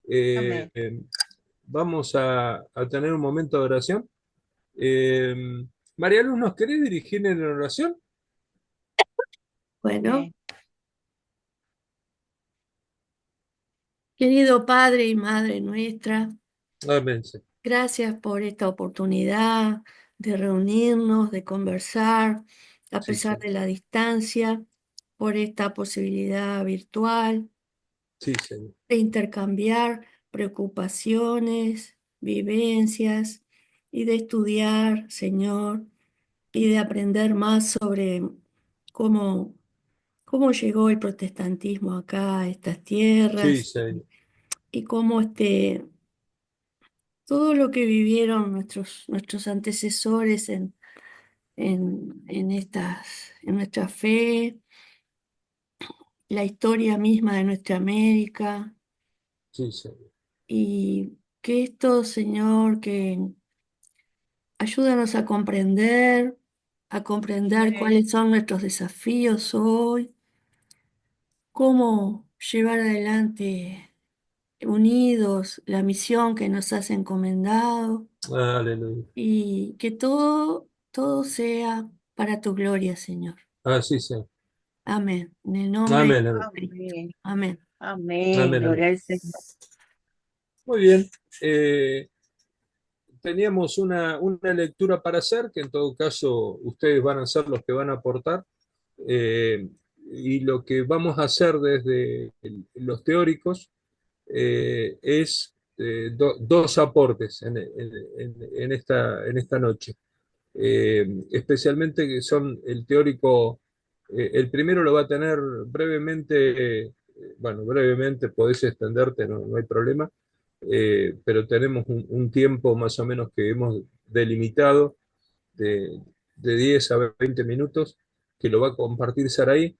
Amén. Vamos a tener un momento de oración. Eh, María Luz, ¿nos querés dirigir en la oración? Bueno, Amén. querido Padre y Madre nuestra, Amén. Sí, gracias por esta oportunidad de reunirnos, de conversar, a sí, pesar sí, de la distancia, por esta posibilidad virtual sí, Señor. de intercambiar preocupaciones, vivencias y de estudiar, Señor, y de aprender más sobre cómo, cómo llegó el protestantismo acá a estas Sí, tierras Señor. y cómo todo lo que vivieron nuestros antecesores en nuestra fe, la historia misma de nuestra América, Sí, Señor. y que esto, Señor, que ayúdanos a comprender Amén. cuáles son nuestros desafíos hoy, cómo llevar adelante unidos la misión que nos has encomendado Aleluya. y que todo sea para tu gloria, Señor. Así sea. Amén. En el nombre de Amén, amén. Cristo. Amén. Amén. Amén. Amén, amén. Gloria al Señor. Muy bien. Eh, Teníamos una lectura para hacer, que en todo caso ustedes van a ser los que van a aportar. Eh, y lo que vamos a hacer desde los teóricos es dos aportes en esta noche. Especialmente que son el teórico, el primero lo va a tener brevemente, bueno, brevemente podés extenderte, no hay problema, pero tenemos un tiempo más o menos que hemos delimitado de 10 a 20 minutos, que lo va a compartir Saraí.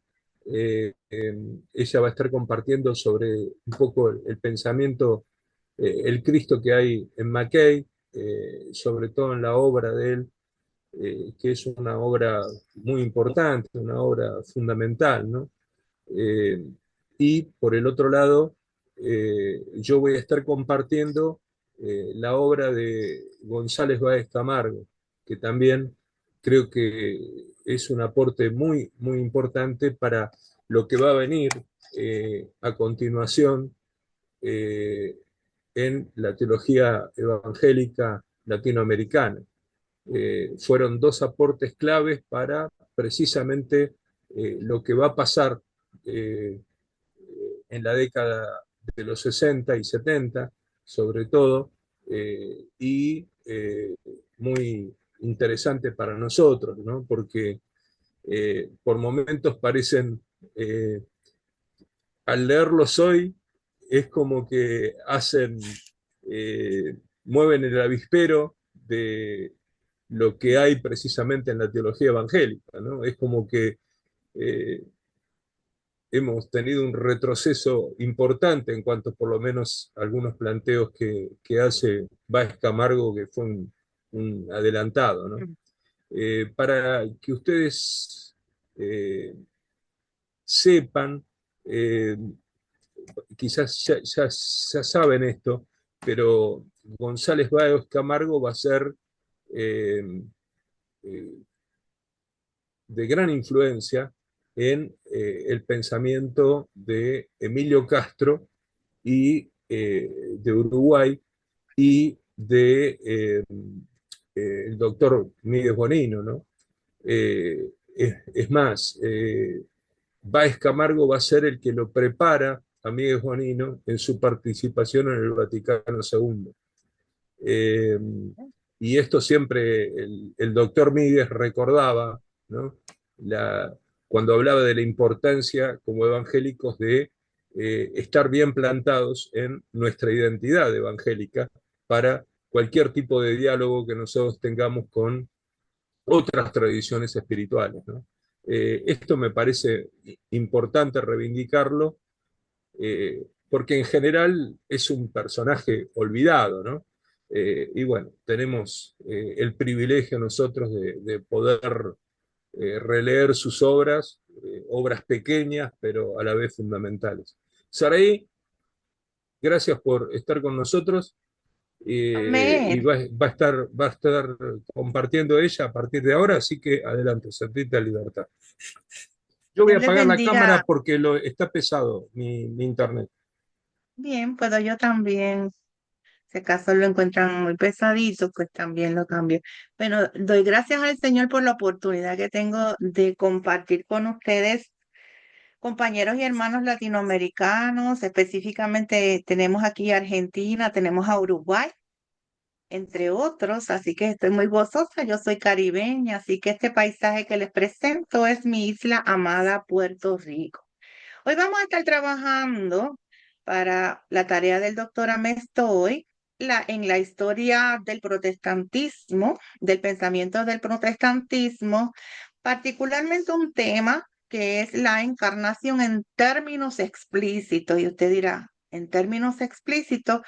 Ella va a estar compartiendo sobre un poco el pensamiento, el Cristo que hay en Mackay, sobre todo en la obra de él, que es una obra muy importante, una obra fundamental, ¿no? Eh, y por el otro lado, yo voy a estar compartiendo la obra de González Báez Camargo, que también creo que es un aporte muy, muy importante para lo que va a venir a continuación eh, en la teología evangélica latinoamericana. Fueron dos aportes claves para precisamente lo que va a pasar eh, en la década de los 60 y 70, sobre todo, y muy interesante para nosotros, ¿no? Porque por momentos parecen, eh, al leerlos hoy, es como que mueven el avispero de lo que hay precisamente en la teología evangélica, ¿no? Es como que eh, hemos tenido un retroceso importante en cuanto por lo menos a algunos planteos que hace Báez Camargo, que fue un adelantado, ¿no? Para que ustedes sepan, eh, quizás ya saben esto, pero González Báez Camargo va a ser eh, eh, de gran influencia en el pensamiento de Emilio Castro y de Uruguay y de el doctor Miguel Bonino, ¿no? Es más, Báez Camargo va a ser el que lo prepara a Miguel Bonino en su participación en el Vaticano II. Eh, y esto siempre el doctor Míguez recordaba, ¿no? La, cuando hablaba de la importancia como evangélicos de estar bien plantados en nuestra identidad evangélica para cualquier tipo de diálogo que nosotros tengamos con otras tradiciones espirituales, ¿no? Esto me parece importante reivindicarlo, porque en general es un personaje olvidado, ¿no? Y bueno, tenemos el privilegio nosotros de poder releer sus obras, obras pequeñas, pero a la vez fundamentales. Saraí, Gracias por estar con nosotros y Amén. va a estar compartiendo ella a partir de ahora, así que adelante, sentite a libertad. Yo voy Dios a les apagar la cámara bendiga. porque está pesado mi internet. Bien, puedo yo también. Si acaso lo encuentran muy pesadito, pues también lo cambio. Bueno, doy gracias al Señor por la oportunidad que tengo de compartir con ustedes, compañeros y hermanos latinoamericanos. Específicamente tenemos aquí a Argentina, tenemos a Uruguay, entre otros. Así que estoy muy gozosa. Yo soy caribeña, así que este paisaje que les presento es mi isla amada, Puerto Rico. Hoy vamos a estar trabajando para la tarea del doctor Amestoy en la historia del protestantismo, del pensamiento del protestantismo, particularmente un tema que es la encarnación en términos explícitos. Y usted dirá, en términos explícitos,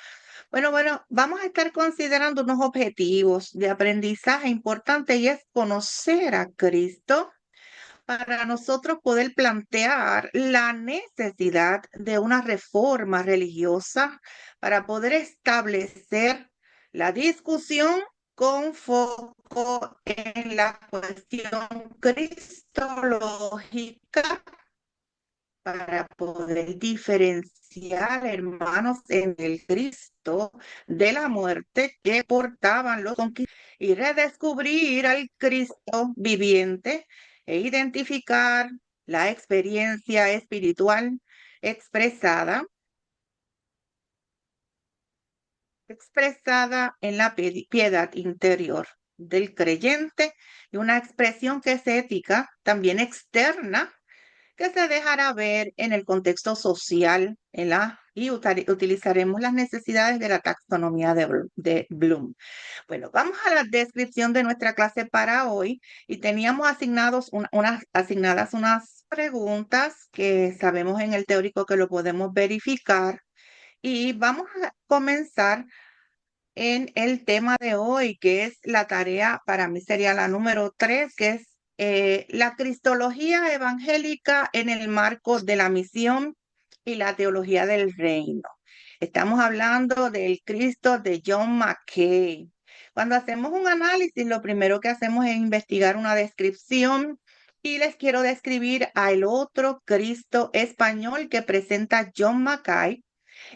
bueno, vamos a estar considerando unos objetivos de aprendizaje importantes y es conocer a Cristo para nosotros poder plantear la necesidad de una reforma religiosa para poder establecer la discusión con foco en la cuestión cristológica para poder diferenciar, hermanos, en el Cristo de la muerte que portaban los conquistadores y redescubrir al Cristo viviente e identificar la experiencia espiritual expresada, expresada en la piedad interior del creyente y una expresión que es ética, también externa, que se dejará ver en el contexto social y utilizaremos las necesidades de la taxonomía de Bloom. Bueno, vamos a la descripción de nuestra clase para hoy y teníamos asignadas unas preguntas que sabemos en el teórico que lo podemos verificar y vamos a comenzar en el tema de hoy, que es la tarea, para mí sería la número 3, que es la cristología evangélica en el marco de la misión y la teología del reino. Estamos hablando del Cristo de John Mackay. Cuando hacemos un análisis, lo primero que hacemos es investigar una descripción y les quiero describir al otro Cristo español que presenta John Mackay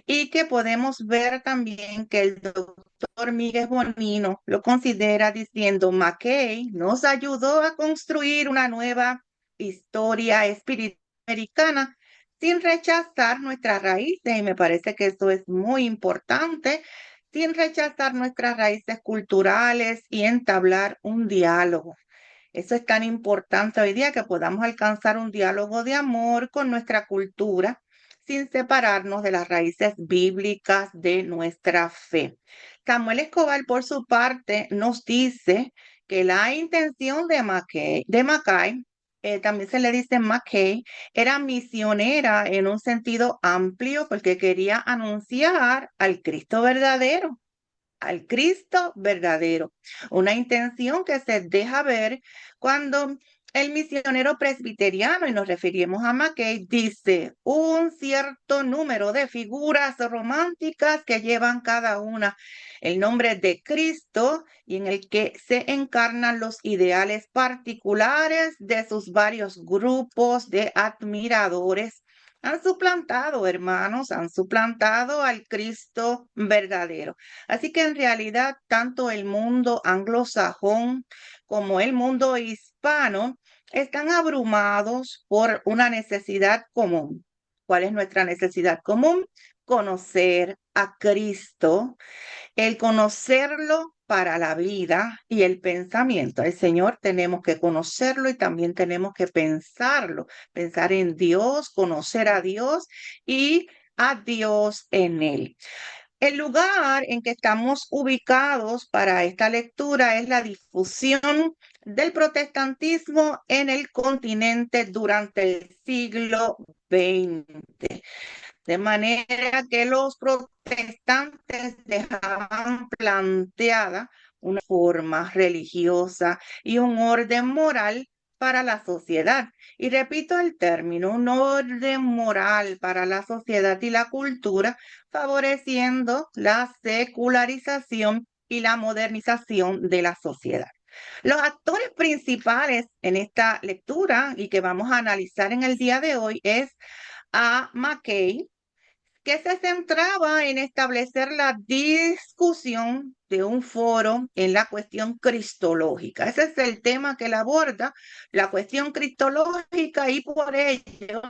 y que podemos ver también que el doctor Miguel Bonino lo considera diciendo: Mackay nos ayudó a construir una nueva historia espiritual americana sin rechazar nuestras raíces, y me parece que eso es muy importante, sin rechazar nuestras raíces culturales y entablar un diálogo. Eso es tan importante hoy día, que podamos alcanzar un diálogo de amor con nuestra cultura sin separarnos de las raíces bíblicas de nuestra fe. Samuel Escobar, por su parte, nos dice que la intención de Mackay, también se le dice Mackay, era misionera en un sentido amplio porque quería anunciar al Cristo verdadero. Una intención que se deja ver cuando el misionero presbiteriano, y nos referimos a Mackay, dice un cierto número de figuras románticas que llevan cada una el nombre de Cristo y en el que se encarnan los ideales particulares de sus varios grupos de admiradores. Han suplantado, hermanos, han suplantado al Cristo verdadero. Así que en realidad tanto el mundo anglosajón como el mundo hispano están abrumados por una necesidad común. ¿Cuál es nuestra necesidad común? Conocer a Cristo, el conocerlo para la vida y el pensamiento. El Señor tenemos que conocerlo y también tenemos que pensarlo, pensar en Dios, conocer a Dios y a Dios en Él. El lugar en que estamos ubicados para esta lectura es la difusión del protestantismo en el continente durante el siglo XX. De manera que los protestantes dejaban planteada una forma religiosa y un orden moral para la sociedad. Y repito el término, un orden moral para la sociedad y la cultura, favoreciendo la secularización y la modernización de la sociedad. Los actores principales en esta lectura y que vamos a analizar en el día de hoy es a Mackay, que se centraba en establecer la discusión de un foro en la cuestión cristológica. Ese es el tema que él aborda, la cuestión cristológica, y por ello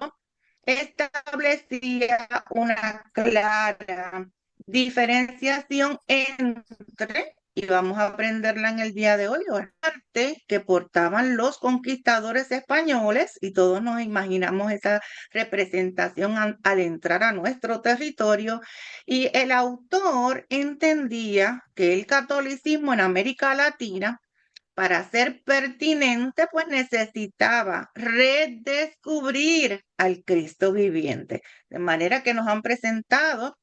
establecía una clara diferenciación entre, y vamos a aprenderla en el día de hoy, el arte que portaban los conquistadores españoles, y todos nos imaginamos esa representación al entrar a nuestro territorio, y el autor entendía que el catolicismo en América Latina, para ser pertinente, pues necesitaba redescubrir al Cristo viviente. De manera que nos han presentado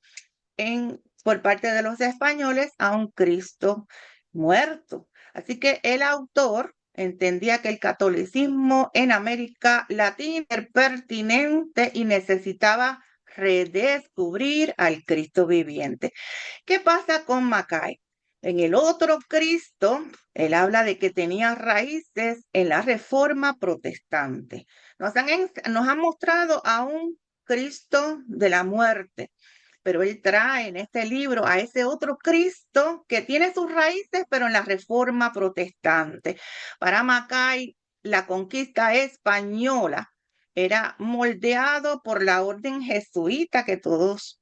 por parte de los españoles a un Cristo muerto. Así que el autor entendía que el catolicismo en América Latina era pertinente y necesitaba redescubrir al Cristo viviente. ¿Qué pasa con Mackay? En el otro Cristo, él habla de que tenía raíces en la Reforma protestante. Nos han mostrado a un Cristo de la muerte, pero él trae en este libro a ese otro Cristo que tiene sus raíces, pero en la Reforma protestante. Para Mackay, la conquista española era moldeado por la orden jesuita que todos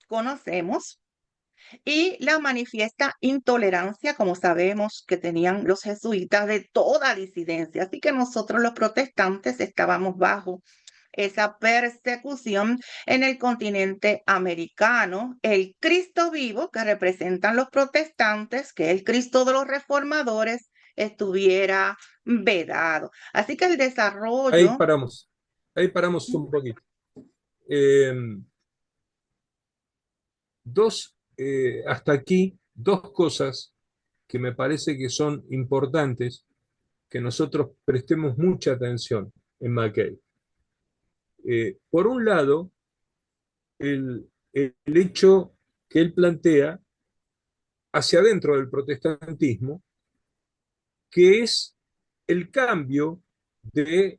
conocemos, y la manifiesta intolerancia, como sabemos, que tenían los jesuitas de toda disidencia. Así que nosotros los protestantes estábamos bajo esa persecución en el continente americano. El Cristo vivo que representan los protestantes, que es el Cristo de los reformadores, estuviera vedado. Así que el Ahí desarrollo... paramos, ahí paramos un poquito. Eh, hasta aquí, dos cosas que me parece que son importantes que nosotros prestemos mucha atención en Mackay. Por un lado, el hecho que él plantea hacia adentro del protestantismo, que es el cambio de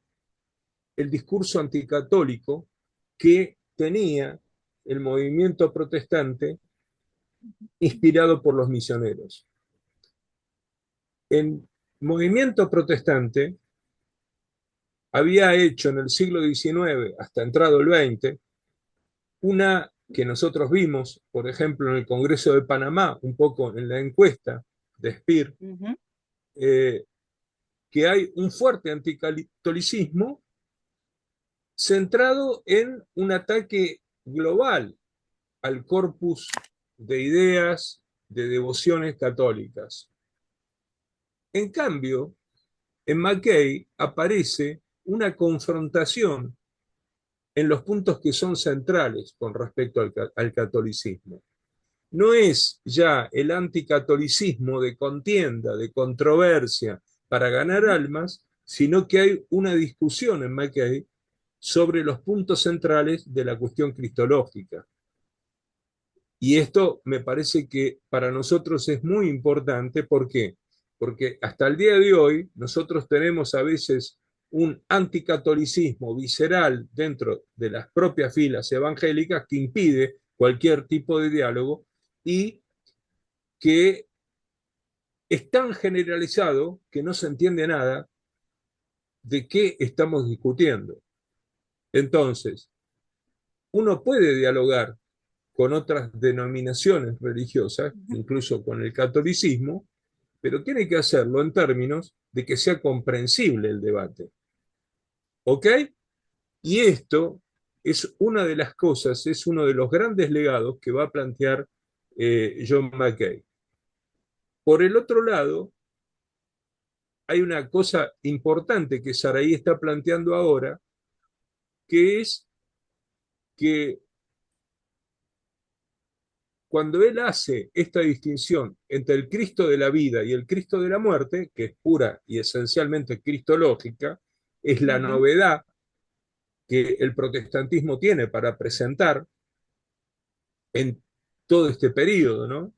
el discurso anticatólico que tenía el movimiento protestante inspirado por los misioneros. El movimiento protestante había hecho en el siglo XIX, hasta entrado el XX, una que nosotros vimos, por ejemplo, en el Congreso de Panamá, un poco en la encuesta de Speer, que hay un fuerte anticatolicismo centrado en un ataque global al corpus de ideas, de devociones católicas. En cambio, en Mackay aparece una confrontación en los puntos que son centrales con respecto al catolicismo. No es ya el anticatolicismo de contienda, de controversia para ganar almas, sino que hay una discusión en Mackay sobre los puntos centrales de la cuestión cristológica. Y esto me parece que para nosotros es muy importante. ¿Por qué? Porque hasta el día de hoy nosotros tenemos a veces un anticatolicismo visceral dentro de las propias filas evangélicas que impide cualquier tipo de diálogo y que es tan generalizado que no se entiende nada de qué estamos discutiendo. Entonces, uno puede dialogar con otras denominaciones religiosas, incluso con el catolicismo, pero tiene que hacerlo en términos de que sea comprensible el debate. ¿Ok? Y esto es una de las cosas, es uno de los grandes legados que va a plantear John Mackay. Por el otro lado, hay una cosa importante que Saraí está planteando ahora, que es que cuando él hace esta distinción entre el Cristo de la vida y el Cristo de la muerte, que es pura y esencialmente cristológica, es la Ujú. novedad que el protestantismo tiene para presentar en todo este periodo, ¿no?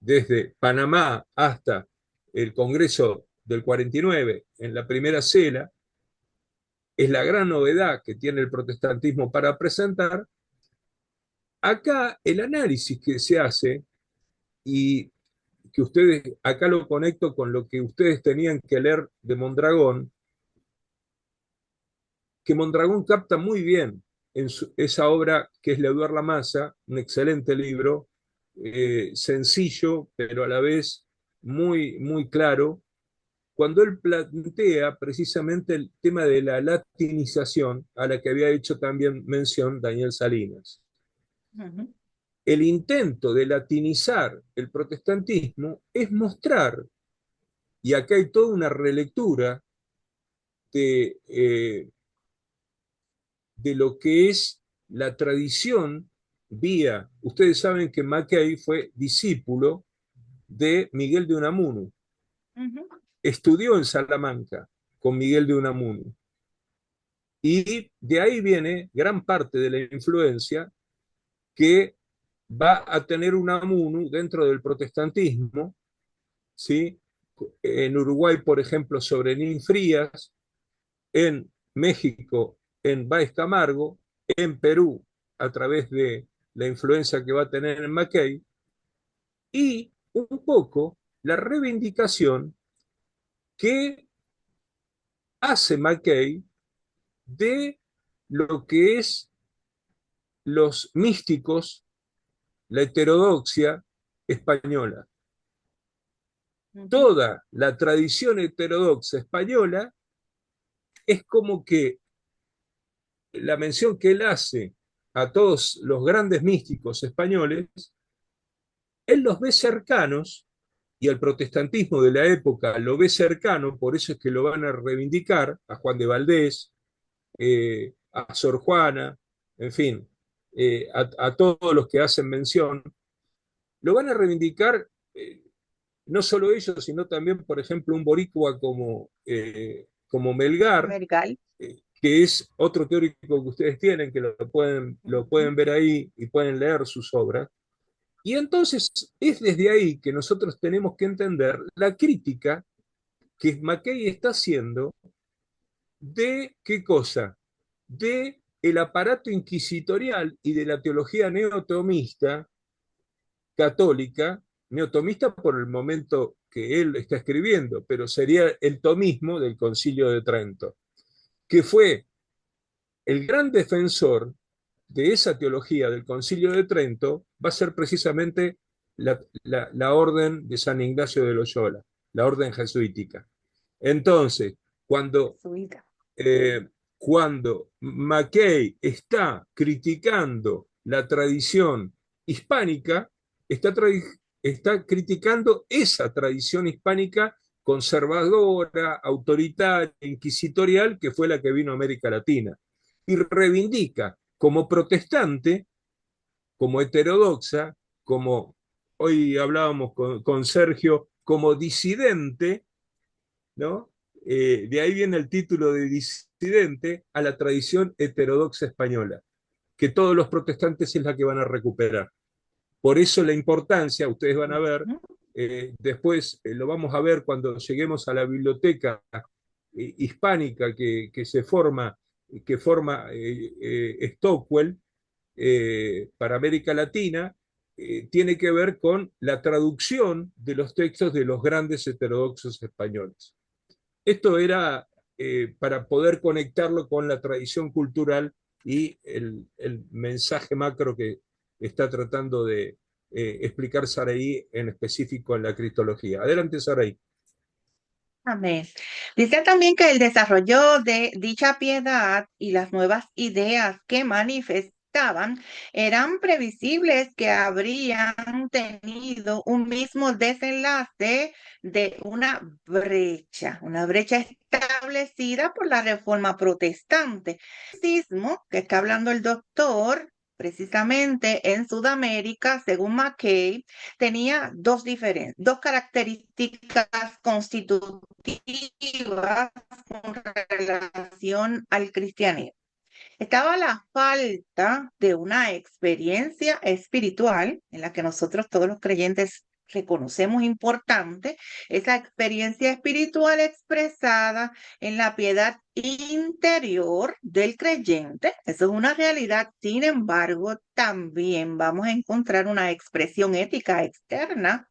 Desde Panamá hasta el Congreso del 49, en la primera cela, es la gran novedad que tiene el protestantismo para presentar. Acá el análisis que se hace, y que ustedes, acá lo conecto con lo que ustedes tenían que leer de Mondragón, que Mondragón capta muy bien en esa obra que es Leduar la Masa, un excelente libro, sencillo, pero a la vez muy, muy claro, cuando él plantea precisamente el tema de la latinización, a la que había hecho también mención Daniel Salinas. Ujú. El intento de latinizar el protestantismo es mostrar, y acá hay toda una relectura de, de lo que es la tradición vía. Ustedes saben que Mackay fue discípulo de Miguel de Unamuno, Ujú. estudió en Salamanca con Miguel de Unamuno. Y de ahí viene gran parte de la influencia que va a tener Unamuno dentro del protestantismo, ¿sí? En Uruguay, por ejemplo, sobre Nin Frías, en México, en Báez Camargo, en Perú, a través de la influencia que va a tener en Mackay, y un poco la reivindicación que hace Mackay de lo que es los místicos, la heterodoxia española. Ujú. Toda la tradición heterodoxa española es como que la mención que él hace a todos los grandes místicos españoles, él los ve cercanos y el protestantismo de la época lo ve cercano, por eso es que lo van a reivindicar a Juan de Valdés, a Sor Juana, en fin, a todos los que hacen mención, lo van a reivindicar no solo ellos, sino también, por ejemplo, un boricua como Melgar, Mergal. que es otro teórico que ustedes tienen, que lo Ujú. pueden ver ahí y pueden leer sus obras. Y entonces es desde ahí que nosotros tenemos que entender la crítica que Mackay está haciendo de qué cosa, de el aparato inquisitorial y de la teología neotomista católica, neotomista por el momento que él está escribiendo, pero sería el tomismo del Concilio de Trento, que fue el gran defensor de esa teología del Concilio de Trento, va a ser precisamente la orden de San Ignacio de Loyola, la orden jesuítica. Entonces, cuando Jesuita. eh, cuando Mackay está criticando la tradición hispánica, está criticando esa tradición hispánica conservadora, autoritaria, inquisitorial, que fue la que vino a América Latina. Y reivindica como protestante, como heterodoxa, como hoy hablábamos con Sergio, como disidente, ¿no? De ahí viene el título de disidente a la tradición heterodoxa española, que todos los protestantes es la que van a recuperar. Por eso la importancia, ustedes van a ver, Ujú. después lo vamos a ver cuando lleguemos a la biblioteca hispánica que forma Stockwell para América Latina, tiene que ver con la traducción de los textos de los grandes heterodoxos españoles. Esto era para poder conectarlo con la tradición cultural y el mensaje macro que está tratando de explicar Saraí en específico en la cristología. Adelante, Saraí. Amén. Dice también que el desarrollo de dicha piedad y las nuevas ideas que manifestaban eran previsibles que habrían tenido un mismo desenlace de una brecha establecida por la Reforma Protestante. El sismo que está hablando el doctor precisamente en Sudamérica, según McKay, tenía dos características constitutivas con relación al cristianismo. Estaba la falta de una experiencia espiritual en la que nosotros todos los creyentes reconocemos importante, esa experiencia espiritual expresada en la piedad interior del creyente. Eso es una realidad. Sin embargo, también vamos a encontrar una expresión ética externa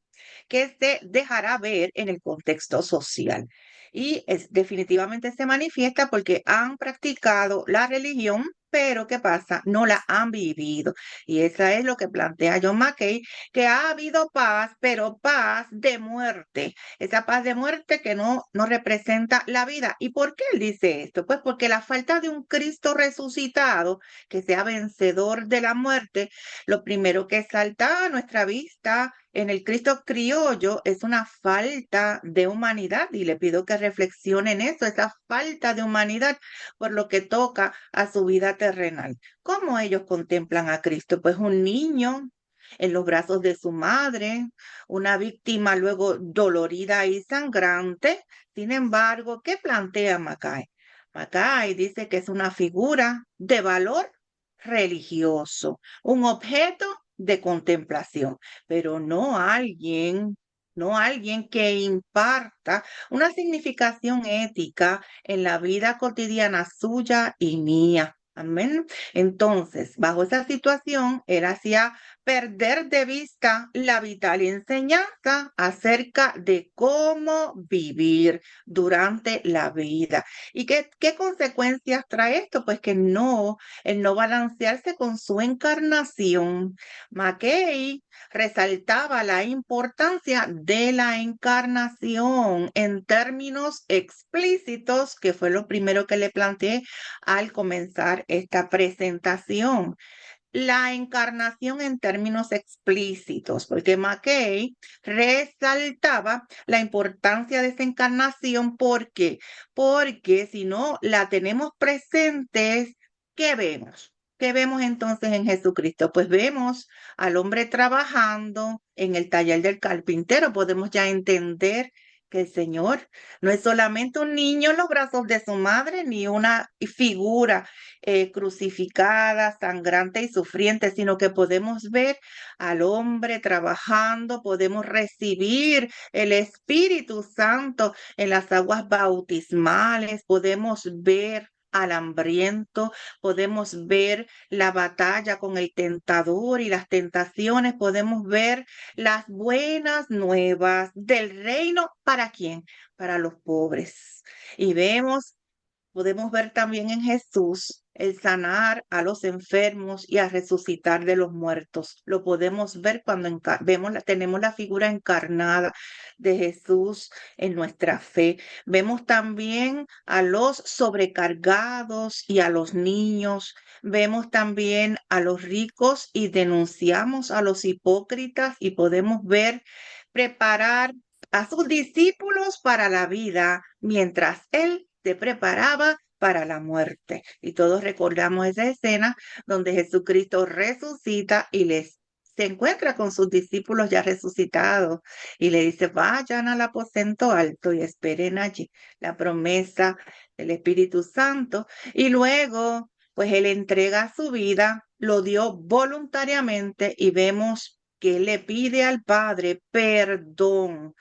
que se dejará ver en el contexto social. Y definitivamente se manifiesta porque han practicado la religión, pero ¿qué pasa? No la han vivido. Y eso es lo que plantea John Mackay, que ha habido paz, pero paz de muerte. Esa paz de muerte que no representa la vida. ¿Y por qué él dice esto? Pues porque la falta de un Cristo resucitado que sea vencedor de la muerte, lo primero que salta a nuestra vista en el Cristo criollo es una falta de humanidad, y le pido que reflexione en eso, esa falta de humanidad por lo que toca a su vida terrenal. ¿Cómo ellos contemplan a Cristo? Pues un niño en los brazos de su madre, una víctima luego dolorida y sangrante. Sin embargo, ¿qué plantea Mackay? Mackay dice que es una figura de valor religioso, un objeto de contemplación, pero no alguien que imparta una significación ética en la vida cotidiana suya y mía. Amén. Entonces, bajo esa situación, él hacía perder de vista la vital enseñanza acerca de cómo vivir durante la vida. ¿Y qué consecuencias trae esto? Pues que el no balancearse con su encarnación. Mackay resaltaba la importancia de la encarnación en términos explícitos, que fue lo primero que le planteé al comenzar esta presentación. La encarnación en términos explícitos, porque Mackay resaltaba la importancia de esa encarnación. ¿Por qué? Porque si no la tenemos presentes, ¿qué vemos? ¿Qué vemos entonces en Jesucristo? Pues vemos al hombre trabajando en el taller del carpintero. Podemos ya entender que el Señor no es solamente un niño en los brazos de su madre, ni una figura crucificada, sangrante y sufriente, sino que podemos ver al hombre trabajando, podemos recibir el Espíritu Santo en las aguas bautismales, podemos ver al hambriento, podemos ver la batalla con el tentador y las tentaciones, podemos ver las buenas nuevas del reino. ¿Para quién? Para los pobres. Y podemos ver también en Jesús el sanar a los enfermos y a resucitar de los muertos. Lo podemos ver cuando tenemos la figura encarnada de Jesús en nuestra fe. Vemos también a los sobrecargados y a los niños. Vemos también a los ricos y denunciamos a los hipócritas, y podemos ver preparar a sus discípulos para la vida mientras Él se preparaba para la muerte. Y todos recordamos esa escena donde Jesucristo resucita y se encuentra con sus discípulos ya resucitados y le dice: vayan al aposento alto y esperen allí la promesa del Espíritu Santo. Y luego, pues Él entrega su vida, lo dio voluntariamente, y vemos que le pide al Padre perdón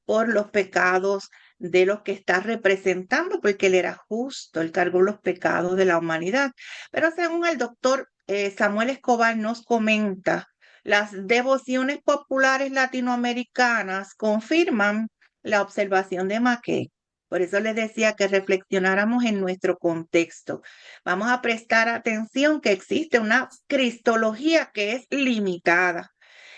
por los pecados de los que está representando, porque Él era justo, Él cargó los pecados de la humanidad. Pero según el doctor Samuel Escobar nos comenta, las devociones populares latinoamericanas confirman la observación de Mackay. Por eso les decía que reflexionáramos en nuestro contexto. Vamos a prestar atención que existe una cristología que es limitada,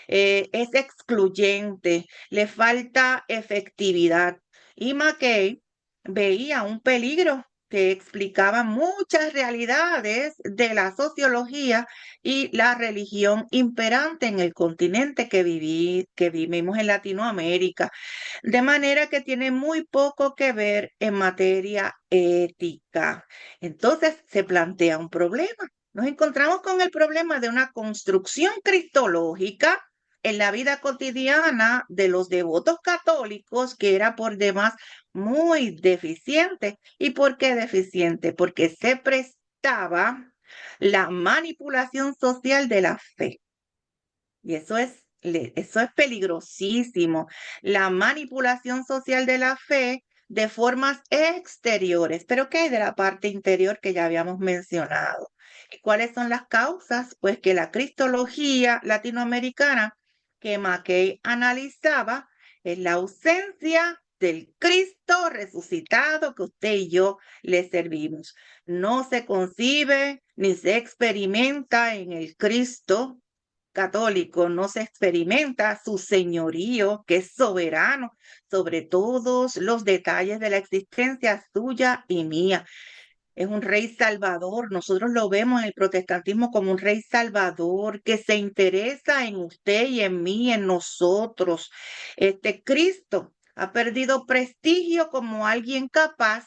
es excluyente, le falta efectividad. Y Mackay veía un peligro que explicaba muchas realidades de la sociología y la religión imperante en el continente que vivimos en Latinoamérica, de manera que tiene muy poco que ver en materia ética. Entonces se plantea un problema. nos encontramos con el problema de una construcción cristológica en la vida cotidiana de los devotos católicos que era por demás muy deficiente. ¿Y por qué deficiente? Porque se prestaba la manipulación social de la fe. Y eso es peligrosísimo. La manipulación social de la fe de formas exteriores. Pero ¿qué hay de la parte interior que ya habíamos mencionado? ¿Y cuáles son las causas? Pues que la cristología latinoamericana que Mackay analizaba es la ausencia del Cristo resucitado que usted y yo le servimos. No se concibe ni se experimenta en el Cristo católico, no se experimenta su señorío, que es soberano sobre todos los detalles de la existencia suya y mía. Es un rey salvador. Nosotros lo vemos en el protestantismo como un rey salvador que se interesa en usted y en mí, en nosotros. Este Cristo ha perdido prestigio como alguien capaz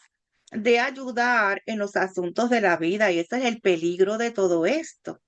de ayudar en los asuntos de la vida, y ese es el peligro de todo esto,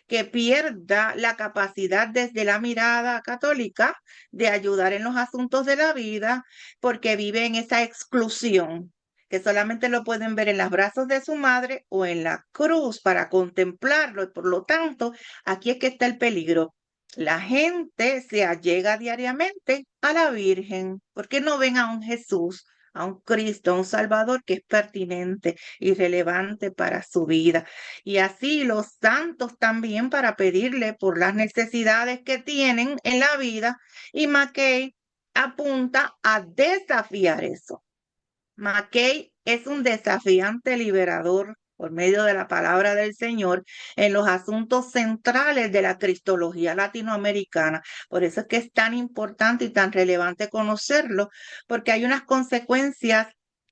que pierda la capacidad desde la mirada católica de ayudar en los asuntos de la vida, porque vive en esa exclusión, que solamente lo pueden ver en los brazos de su madre o en la cruz para contemplarlo. Y por lo tanto, aquí es que está el peligro. La gente se allega diariamente a la Virgen porque no ven a un Jesús, a un Cristo, a un Salvador que es pertinente y relevante para su vida. Y así los santos también, para pedirle por las necesidades que tienen en la vida. Y Mackay apunta a desafiar eso. Mackay es un desafiante liberador por medio de la palabra del Señor en los asuntos centrales de la cristología latinoamericana. Por eso es que es tan importante y tan relevante conocerlo, porque hay unas consecuencias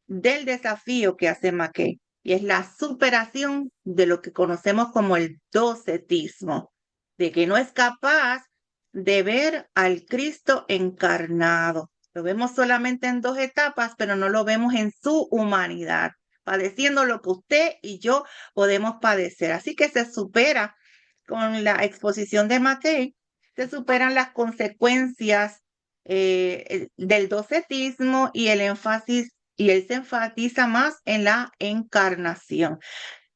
del desafío que hace Mackay, y es la superación de lo que conocemos como el docetismo, de que no es capaz de ver al Cristo encarnado. Lo vemos solamente en dos etapas, pero no lo vemos en su humanidad, padeciendo lo que usted y yo podemos padecer. Así que se supera con la exposición de Mackay, se superan las consecuencias del docetismo y el énfasis, y él se enfatiza más en la encarnación.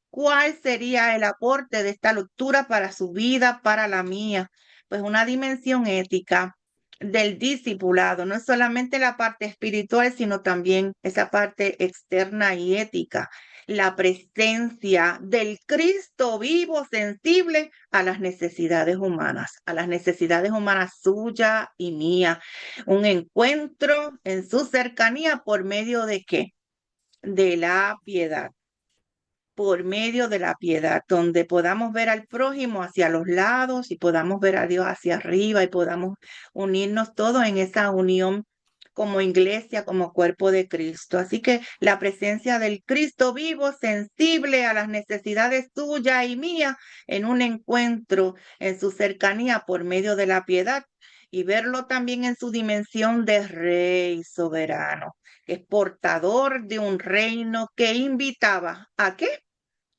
¿Cuál sería el aporte de esta lectura para su vida, para la mía? Pues una dimensión ética del discipulado, no es solamente la parte espiritual, sino también esa parte externa y ética, la presencia del Cristo vivo, sensible a las necesidades humanas suya y mía, un encuentro en su cercanía por medio de ¿qué? De la piedad, por medio de la piedad, donde podamos ver al prójimo hacia los lados y podamos ver a Dios hacia arriba y podamos unirnos todos en esa unión como iglesia, como cuerpo de Cristo. Así que la presencia del Cristo vivo, sensible a las necesidades tuyas y mías, en un encuentro en su cercanía por medio de la piedad, y verlo también en su dimensión de rey soberano, que es portador de un reino que invitaba ¿a qué?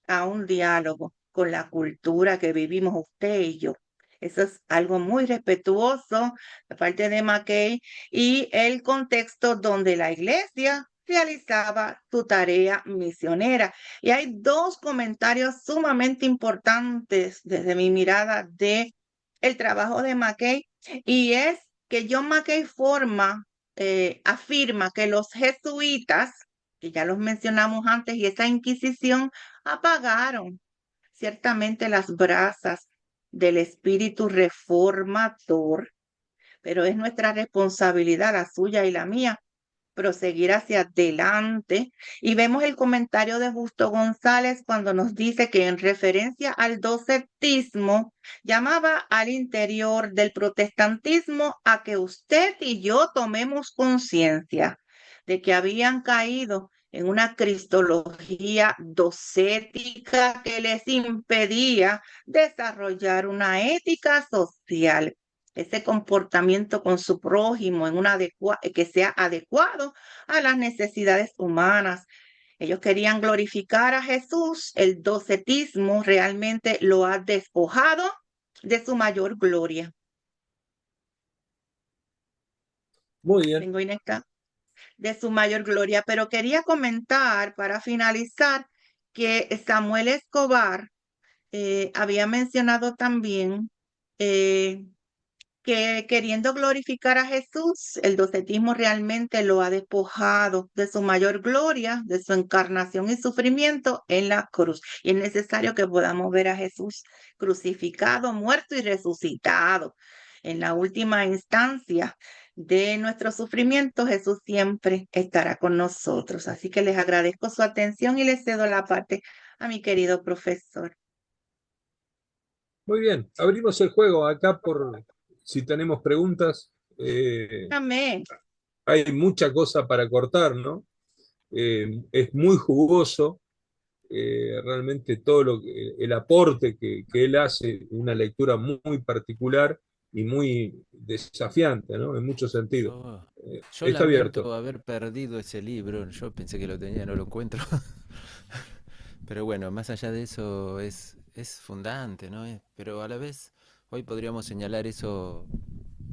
A un diálogo con la cultura que vivimos usted y yo. Eso es algo muy respetuoso de parte de Mackay, y el contexto donde la iglesia realizaba su tarea misionera. Y hay dos comentarios sumamente importantes desde mi mirada de el trabajo de Mackay, y es que John Mackay afirma que los jesuitas, que ya los mencionamos antes, y esa Inquisición apagaron ciertamente las brasas del espíritu reformador, pero es nuestra responsabilidad, la suya y la mía, proseguir hacia adelante. Y vemos el comentario de Justo González cuando nos dice que en referencia al docetismo, llamaba al interior del protestantismo a que usted y yo tomemos conciencia de que habían caído en una cristología docética que les impedía desarrollar una ética social, ese comportamiento con su prójimo que sea adecuado a las necesidades humanas. Ellos querían glorificar a Jesús. El docetismo realmente lo ha despojado de su mayor gloria. Muy bien. Tengo inecta de su mayor gloria, pero quería comentar para finalizar que Samuel Escobar había mencionado también eh, que queriendo glorificar a Jesús, el docetismo realmente lo ha despojado de su mayor gloria, de su encarnación y sufrimiento en la cruz. Y es necesario que podamos ver a Jesús crucificado, muerto y resucitado. En la última instancia de nuestro sufrimiento, Jesús siempre estará con nosotros. Así que les agradezco su atención y les cedo la parte a mi querido profesor. Muy bien. Abrimos el juego acá por si tenemos preguntas. Amén. Hay mucha cosa para cortar, ¿no? Es muy jugoso. Realmente todo el aporte que él hace, una lectura muy particular y muy desafiante, ¿no? En muchos sentidos. Yo, yo Está lamento abierto. haber perdido ese libro. Yo pensé que lo tenía, no lo encuentro. Pero bueno, más allá de eso es fundante, ¿no? Pero a la vez, hoy podríamos señalar eso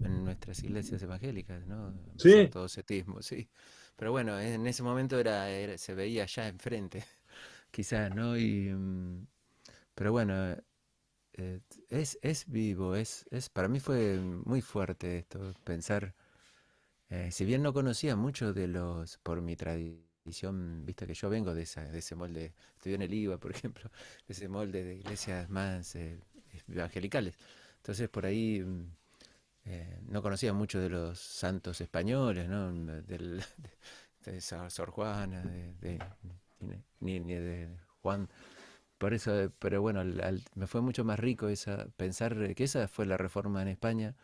en nuestras iglesias evangélicas, ¿no? Sí, Cierto docetismo, sí. Pero bueno, en ese momento se veía ya enfrente, quizás, ¿no? Pero bueno, es vivo, para mí fue muy fuerte esto, pensar. Si bien no conocía mucho por mi tradición, viste que yo vengo de ese molde, estudié en el IVA, por ejemplo, de ese molde de iglesias más evangelicales. Entonces por ahí no conocía mucho de los santos españoles, ¿no? De Sor Juana, ni de Juan. Por eso, pero bueno, me fue mucho más rico pensar que esa fue la reforma en España,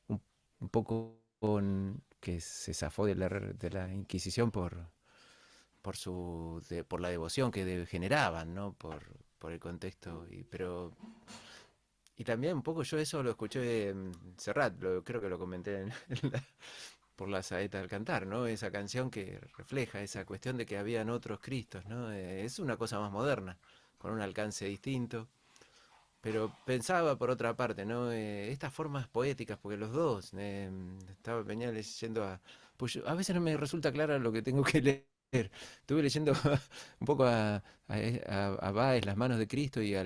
un poco que se zafó de la Inquisición por la devoción que generaban, ¿no? Por el contexto. Y también un poco yo eso lo escuché en Serrat, creo que lo comenté por la saeta al cantar, ¿no? Esa canción que refleja esa cuestión de que habían otros Cristos, ¿no? Es una cosa más moderna, con un alcance distinto. Pero pensaba por otra parte, ¿no? Estas formas poéticas, porque los dos, venía leyendo pues a veces no me resulta clara lo que tengo que leer. Estuve leyendo un poco a Báez, Las manos de Cristo y a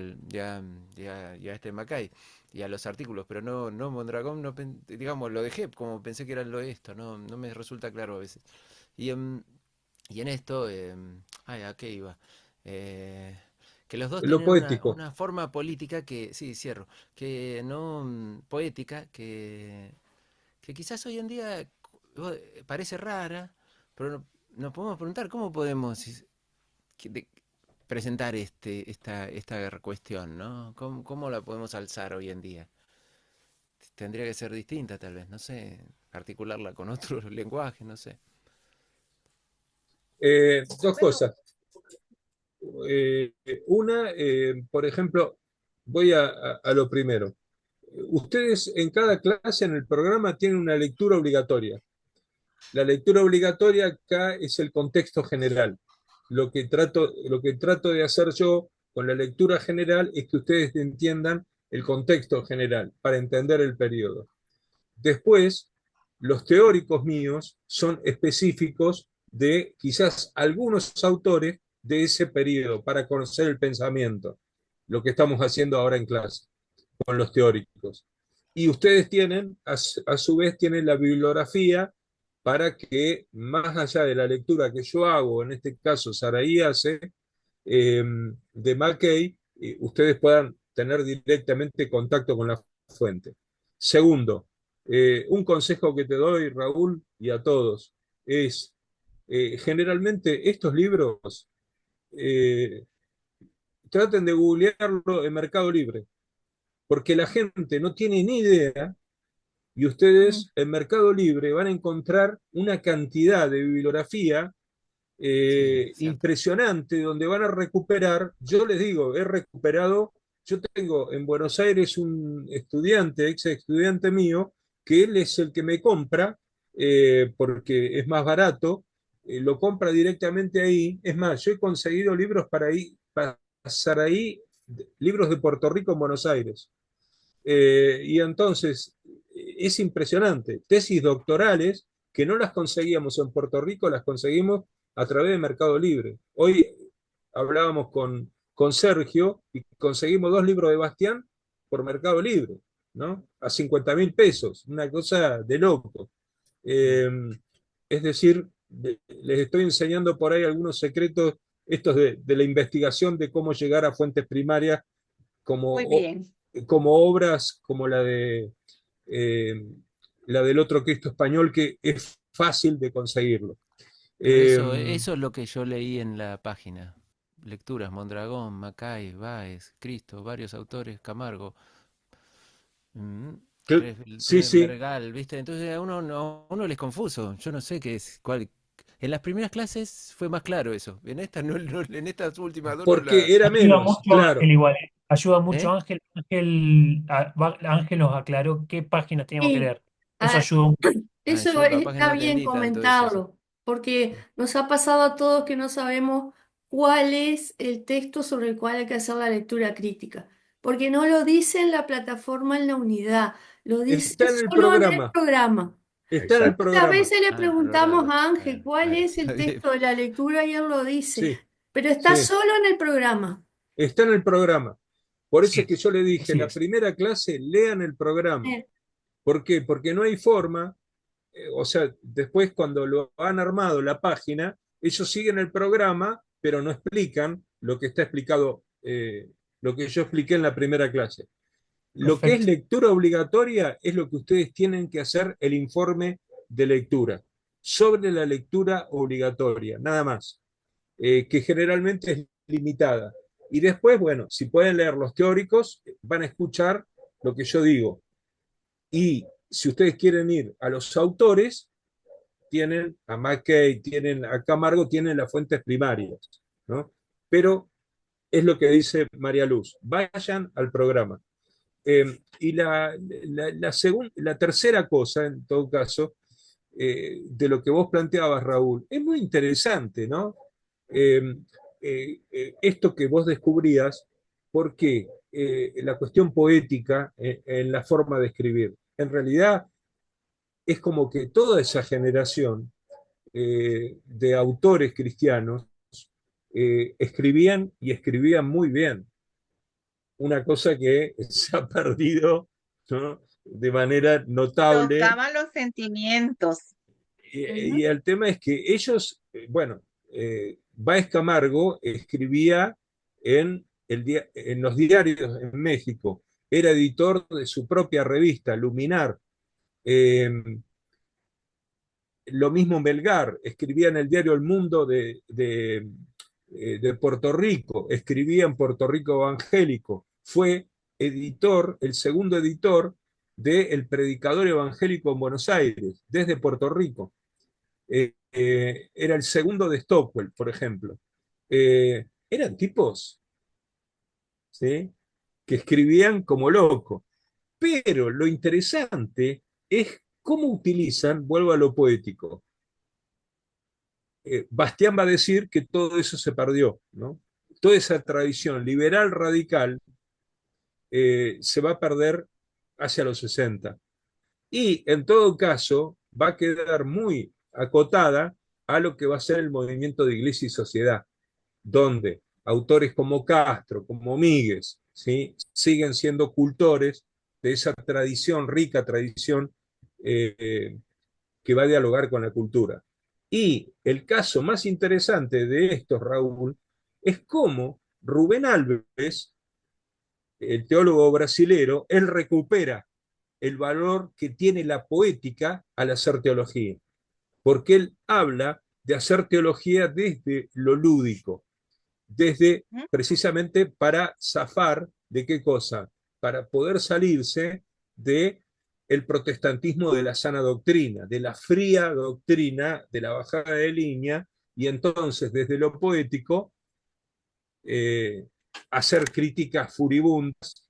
este Macay, y a los artículos, pero no Mondragón, no, digamos, lo dejé como pensé que era lo esto, no me resulta claro a veces. Y, y en esto, ¿a qué iba? Que los dos lo tienen poético. una forma política que, sí, cierro, que no poética, que quizás hoy en día parece rara, pero nos podemos preguntar cómo podemos presentar esta cuestión, ¿no? ¿Cómo la podemos alzar hoy en día? Tendría que ser distinta tal vez, no sé, articularla con otro lenguaje, no sé. Dos Bueno, cosas. Eh, una, por ejemplo, voy a lo primero. Ustedes en cada clase en el programa tienen una lectura obligatoria. La lectura obligatoria acá es el contexto general. Lo que trato de hacer yo con la lectura general es que ustedes entiendan el contexto general para entender el periodo. Después, los teóricos míos son específicos de quizás algunos autores de ese periodo para conocer el pensamiento, lo que estamos haciendo ahora en clase con los teóricos. Y ustedes tienen, a su vez, tienen la bibliografía para que, más allá de la lectura que yo hago, en este caso Saraí hace, de Mackay, ustedes puedan tener directamente contacto con la fuente. Segundo, un consejo que te doy, Raúl, y a todos, es generalmente estos libros eh, traten de googlearlo en Mercado Libre, porque la gente no tiene ni idea y mm, ustedes en Mercado Libre van a encontrar una cantidad de bibliografía Sí, cierto. impresionante donde van a recuperar, yo les digo, he recuperado, yo tengo en Buenos Aires un estudiante, ex estudiante mío, que él es el que me compra, porque es más barato, lo compra directamente ahí. Es más, yo he conseguido libros para pasar ahí, libros de Puerto Rico en Buenos Aires. Y entonces es impresionante. Tesis doctorales que no las conseguíamos en Puerto Rico, las conseguimos a través de Mercado Libre. Hoy hablábamos con Sergio y conseguimos 2 libros de Bastián por Mercado Libre, ¿no? A 50.000 pesos, una cosa de loco. Eh, es decir, les estoy enseñando por ahí algunos secretos, estos de la investigación de cómo llegar a fuentes primarias Muy como, bien. como obras como eh, la del Otro Cristo Español, que es fácil de conseguirlo. Pero Eh, eso es lo que yo leí en la página. Lecturas, Mondragón, Macay, Báez, Cristo, varios autores, Camargo, mm, sí, sí, Bergal, ¿viste? Entonces a uno, a uno les es confuso. Yo no sé qué es, cuál. En las primeras clases fue más claro eso. En estas, en estas últimas dos no porque las. era Ayuda menos, mucho Ángel claro. igual, ¿eh? Ayuda mucho ¿Eh? Ángel. Ángel nos aclaró qué páginas teníamos que Sí, leer. Eso ah, ayudó mucho. Ah, eso yo capaz que no está bien entendí tanto eso, sí. comentarlo, porque nos ha pasado a todos que no sabemos cuál es el texto sobre el cual hay que hacer la lectura crítica, porque no lo dice en la plataforma en la unidad, lo dice Está en el solo en el programa, programa. está en el Exacto. Muchas programa. veces le Ah, el preguntamos programa. a Ángel Bueno, cuál bueno, es está el bien. texto de la lectura y él lo dice, Sí, pero está sí, solo en el programa. está en el programa. Por eso es Sí, que yo le dije, así la es. primera clase, lean el programa. Eh, ¿Por qué? Porque no hay forma, o sea, después cuando lo han armado la página, ellos siguen el programa, pero no explican lo que está explicado, lo que yo expliqué en la primera clase. Lo que es Perfecto. lectura obligatoria es lo que ustedes tienen que hacer el informe de lectura, sobre la lectura obligatoria, nada más, que generalmente es limitada. Y después, bueno, si pueden leer los teóricos, van a escuchar lo que yo digo. Y si ustedes quieren ir a los autores, tienen a Mackay, tienen a Camargo, tienen las fuentes primarias, ¿no? Pero es lo que dice María Luz, vayan al programa. Y la tercera cosa, en todo caso, de lo que vos planteabas, Raúl, es muy interesante, ¿no? Eh, Esto que vos descubrías, porque la cuestión poética en la forma de escribir. En realidad es como que toda esa generación de autores cristianos escribían y escribían muy bien. Una cosa que se ha perdido, ¿no? De manera notable. Tocaban los sentimientos. Ujú. Y el tema es que ellos, bueno, Báez Camargo escribía en los diarios en México, era editor de su propia revista, Luminar. Eh, lo mismo Melgar, escribía en el diario El Mundo de Puerto Rico, escribía en Puerto Rico Evangélico, fue editor, el segundo editor de El Predicador Evangélico en Buenos Aires, desde Puerto Rico. Era el segundo de Stockwell, por ejemplo. Eran tipos, ¿sí? Que escribían como locos. Pero lo interesante es cómo utilizan, vuelvo a lo poético. Bastián va a decir que todo eso se perdió, ¿no? Toda esa tradición liberal radical se va a perder hacia los 60. Y en todo caso va a quedar muy acotada a lo que va a ser el movimiento de Iglesia y Sociedad, donde autores como Castro, como Míguez, ¿sí? Siguen siendo cultores de esa tradición, rica tradición, eh, que va a dialogar con la cultura. Y el caso más interesante de esto, Raúl, es cómo Rubén Alves, el teólogo brasilero, él recupera el valor que tiene la poética al hacer teología, porque él habla de hacer teología desde lo lúdico, desde Ujú. precisamente para zafar de qué cosa, para poder salirse de el protestantismo de la sana doctrina, de la fría doctrina de la bajada de línea, y entonces desde lo poético eh, hacer críticas furibundas,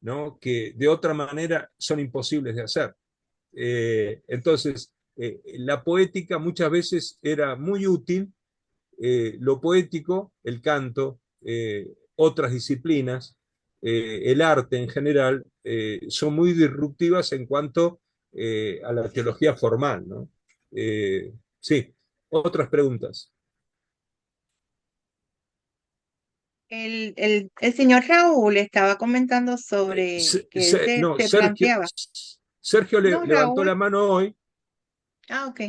¿no? Que de otra manera son imposibles de hacer. Entonces, la poética muchas veces era muy útil, lo poético, el canto, otras disciplinas, el arte en general, son muy disruptivas en cuanto a la teología formal, ¿no? Sí, otras preguntas. El señor Raúl estaba comentando sobre que él No, se planteaba. Sergio No, levantó Raúl. la mano hoy, Ah, ok.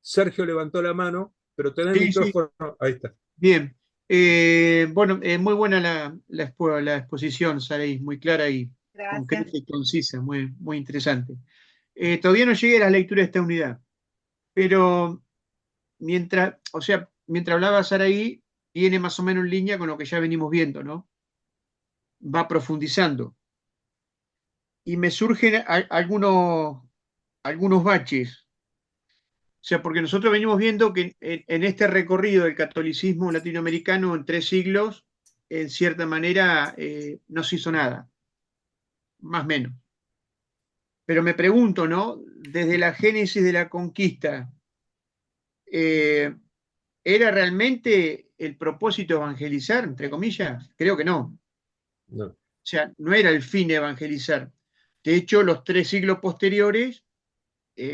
Sergio levantó la mano, pero tenés el Sí, sí, micrófono, ahí está. bien. Bueno, muy buena la exposición, Saraí, muy clara y Gracias. concreta y concisa, muy, muy interesante. Todavía no llegué a la lectura de esta unidad, pero mientras hablaba Saraí, viene más o menos en línea con lo que ya venimos viendo, ¿no? Va profundizando. Y me surgen algunos baches. O sea, porque nosotros venimos viendo que en este recorrido del catolicismo latinoamericano en 3 siglos, en cierta manera, no se hizo nada, más o menos. Pero me pregunto, ¿no? Desde la génesis de la conquista, eh, ¿era realmente el propósito evangelizar, entre comillas? Creo que no. O No, sea, no era el fin evangelizar. De hecho, los 3 siglos posteriores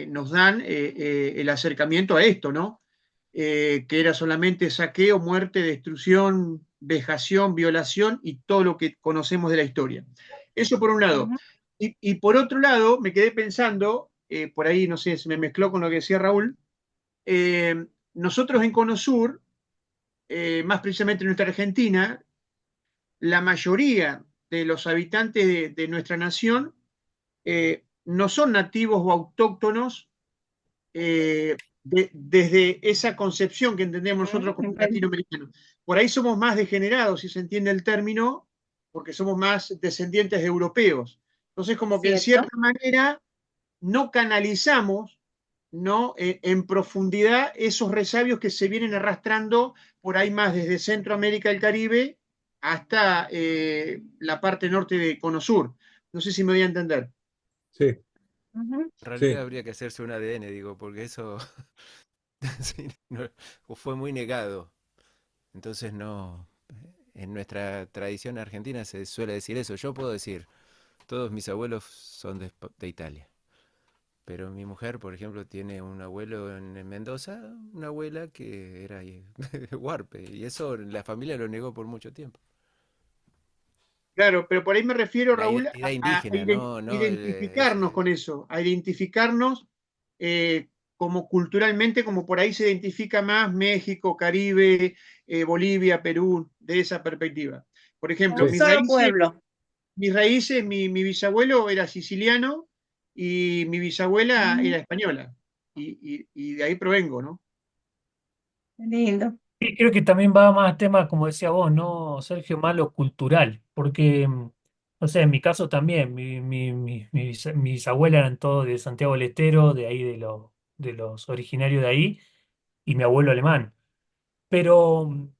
nos dan el acercamiento a esto, ¿no? Que era solamente saqueo, muerte, destrucción, vejación, violación y todo lo que conocemos de la historia. Eso por un lado. Ujú. Y por otro lado, me quedé pensando, por ahí, no sé, se me mezcló con lo que decía Raúl, nosotros en Cono Sur, más precisamente en nuestra Argentina, la mayoría de los habitantes de nuestra nación no son nativos o autóctonos desde esa concepción que entendemos nosotros como Entendí. latinoamericanos. Por ahí somos más degenerados, si se entiende el término, porque somos más descendientes de europeos. Entonces, como que en ¿Cierto? cierta manera no canalizamos, ¿no? En profundidad esos resabios que se vienen arrastrando por ahí más desde Centroamérica y el Caribe hasta la parte norte de Cono Sur. No sé si me voy a entender. sí, Ujú. En realidad sí, habría que hacerse un ADN, digo, porque eso sí, fue muy negado. Entonces no, en nuestra tradición argentina se suele decir eso. Yo puedo decir, todos mis abuelos son de Italia. Pero mi mujer, por ejemplo, tiene un abuelo en Mendoza, una abuela que era huarpe. Y eso la familia lo negó por mucho tiempo. Claro, pero por ahí me refiero, La Raúl, identidad a indígena, no, no, identificarnos con eso, a identificarnos como culturalmente, como por ahí se identifica más México, Caribe, Bolivia, Perú, de esa perspectiva. Por ejemplo, Un sí. solo pueblo. mi bisabuelo era siciliano y mi bisabuela Ujú. era española. Y de ahí provengo, ¿no? Lindo. Y creo que también va más a tema, como decía vos, ¿no, Sergio? Más lo cultural, porque, no sé, en mi caso también, mis bisabuelas eran todos de Santiago del Estero, de ahí de los originarios de ahí, y mi abuelo alemán. Pero,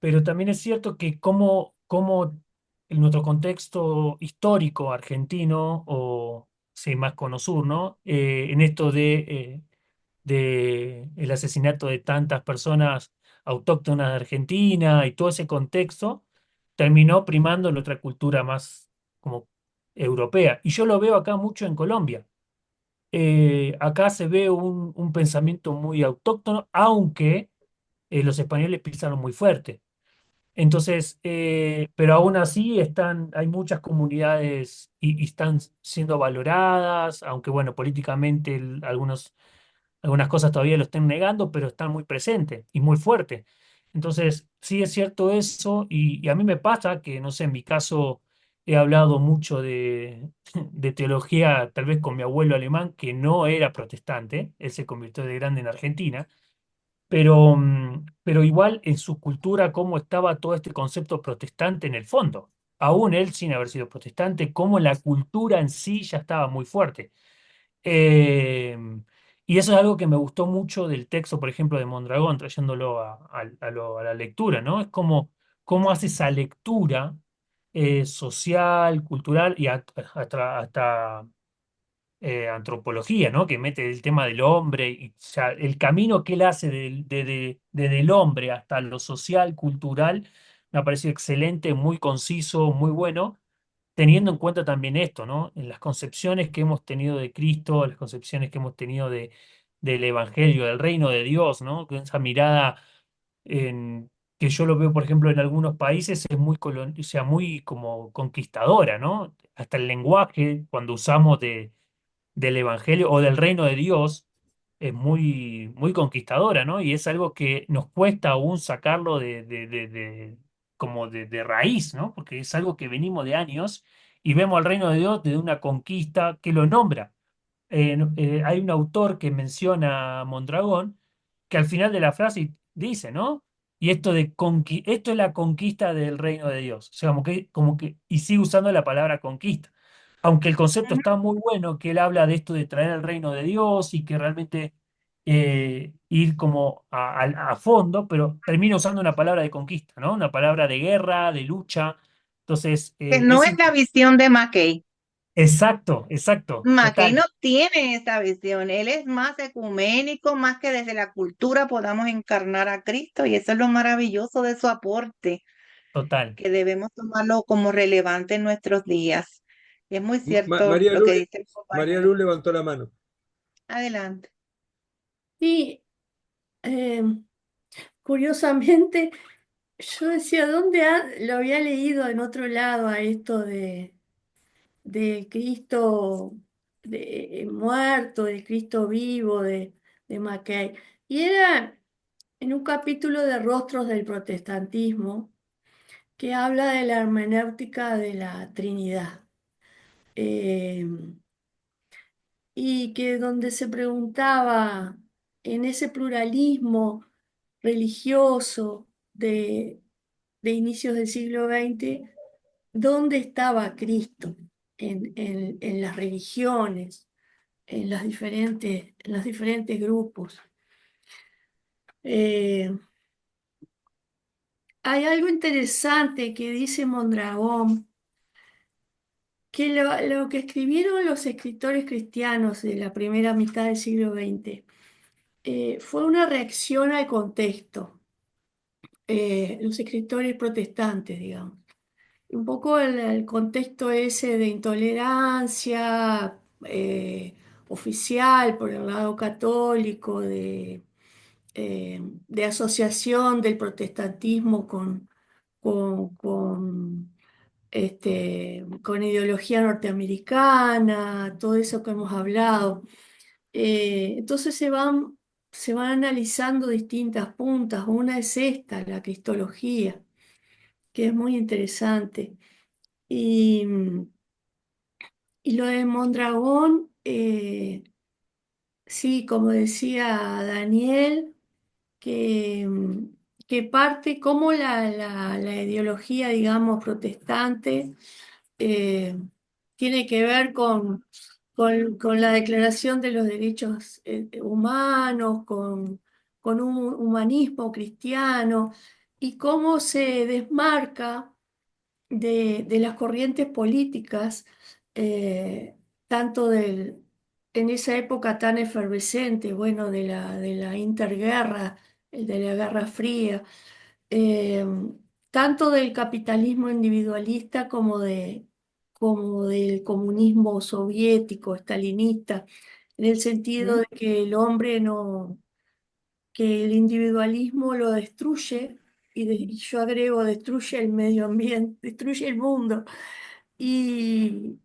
pero también es cierto que como en nuestro contexto histórico argentino, o sí, más cono sur, ¿no? En esto de el asesinato de tantas personas autóctonas de Argentina y todo ese contexto, terminó primando nuestra cultura más como europea. Y yo lo veo acá mucho en Colombia. Acá se ve un pensamiento muy autóctono, aunque los españoles pisaron muy fuerte. Entonces, pero aún así hay muchas comunidades y están siendo valoradas, aunque bueno, políticamente algunas cosas todavía lo estén negando, pero están muy presentes y muy fuertes. Entonces, sí es cierto eso, y a mí me pasa que, no sé, en mi caso he hablado mucho de teología, tal vez con mi abuelo alemán, que no era protestante, él se convirtió de grande en Argentina, pero igual en su cultura, cómo estaba todo este concepto protestante en el fondo. Aún él sin haber sido protestante, cómo la cultura en sí ya estaba muy fuerte. Eh, y eso es algo que me gustó mucho del texto, por ejemplo, de Mondragón, trayéndolo a la lectura, ¿no? Es como cómo hace esa lectura social, cultural y hasta antropología, ¿no? Que mete el tema del hombre y ya el camino que él hace desde el hombre hasta lo social, cultural, me ha parecido excelente, muy conciso, muy bueno, teniendo en cuenta también esto, ¿no? En las concepciones que hemos tenido de Cristo, las concepciones que hemos tenido del Evangelio, del reino de Dios, ¿no? Con esa mirada en, que yo lo veo, por ejemplo, en algunos países, es muy, o sea, muy como conquistadora, ¿no? Hasta el lenguaje, cuando usamos del Evangelio o del reino de Dios, es muy, muy conquistadora, ¿no? Y es algo que nos cuesta aún sacarlo como de raíz, ¿no? Porque es algo que venimos de años y vemos al reino de Dios desde una conquista que lo nombra. Hay un autor que menciona a Mondragón que al final de la frase dice, ¿no? Y esto esto es la conquista del reino de Dios. O sea, y sigue usando la palabra conquista. Aunque el concepto Ujú. está muy bueno, que él habla de esto de traer el reino de Dios y que realmente ir como a fondo, pero termina usando una palabra de conquista, ¿no? Una palabra de guerra, de lucha. Entonces, Que no es la visión de Mackay. exacto, exacto, Mackay no total. tiene esa visión. Él es más ecuménico, más que desde la cultura podamos encarnar a Cristo, y eso es lo maravilloso de su aporte, Total. que debemos tomarlo como relevante en nuestros días. Y es muy cierto María lo que Lu, dice el María compañero. Lu levantó la mano. Adelante. Y eh, curiosamente, yo decía, lo había leído en otro lado a esto del Cristo muerto, del Cristo vivo de Mackay? Y era en un capítulo de Rostros del Protestantismo que habla de la hermenéutica de la Trinidad. Eh, y que donde se preguntaba en ese pluralismo religioso de inicios del siglo XX, ¿dónde estaba Cristo en las religiones, en los diferentes grupos? Eh, Hay algo interesante que dice Mondragón, que lo que escribieron los escritores cristianos de la primera mitad del siglo XX fue una reacción al contexto, los escritores protestantes, digamos. Un poco el contexto ese de intolerancia oficial por el lado católico, de asociación del protestantismo con ideología norteamericana, todo eso que hemos hablado. Entonces se van analizando distintas puntas. Una es esta, la cristología, que es muy interesante. Y, y lo de Mondragón, sí, como decía Daniel, que parte como la ideología, digamos, protestante eh, tiene que ver con la Declaración de los Derechos Humanos, con un humanismo cristiano, y cómo se desmarca de las corrientes políticas, eh, tanto en esa época tan efervescente, bueno, de la interguerra, de la Guerra Fría, eh, tanto del capitalismo individualista como del comunismo soviético, estalinista, en el sentido Ujú. de que el hombre no, que el individualismo lo destruye, y yo agrego, destruye el medio ambiente, destruye el mundo, y,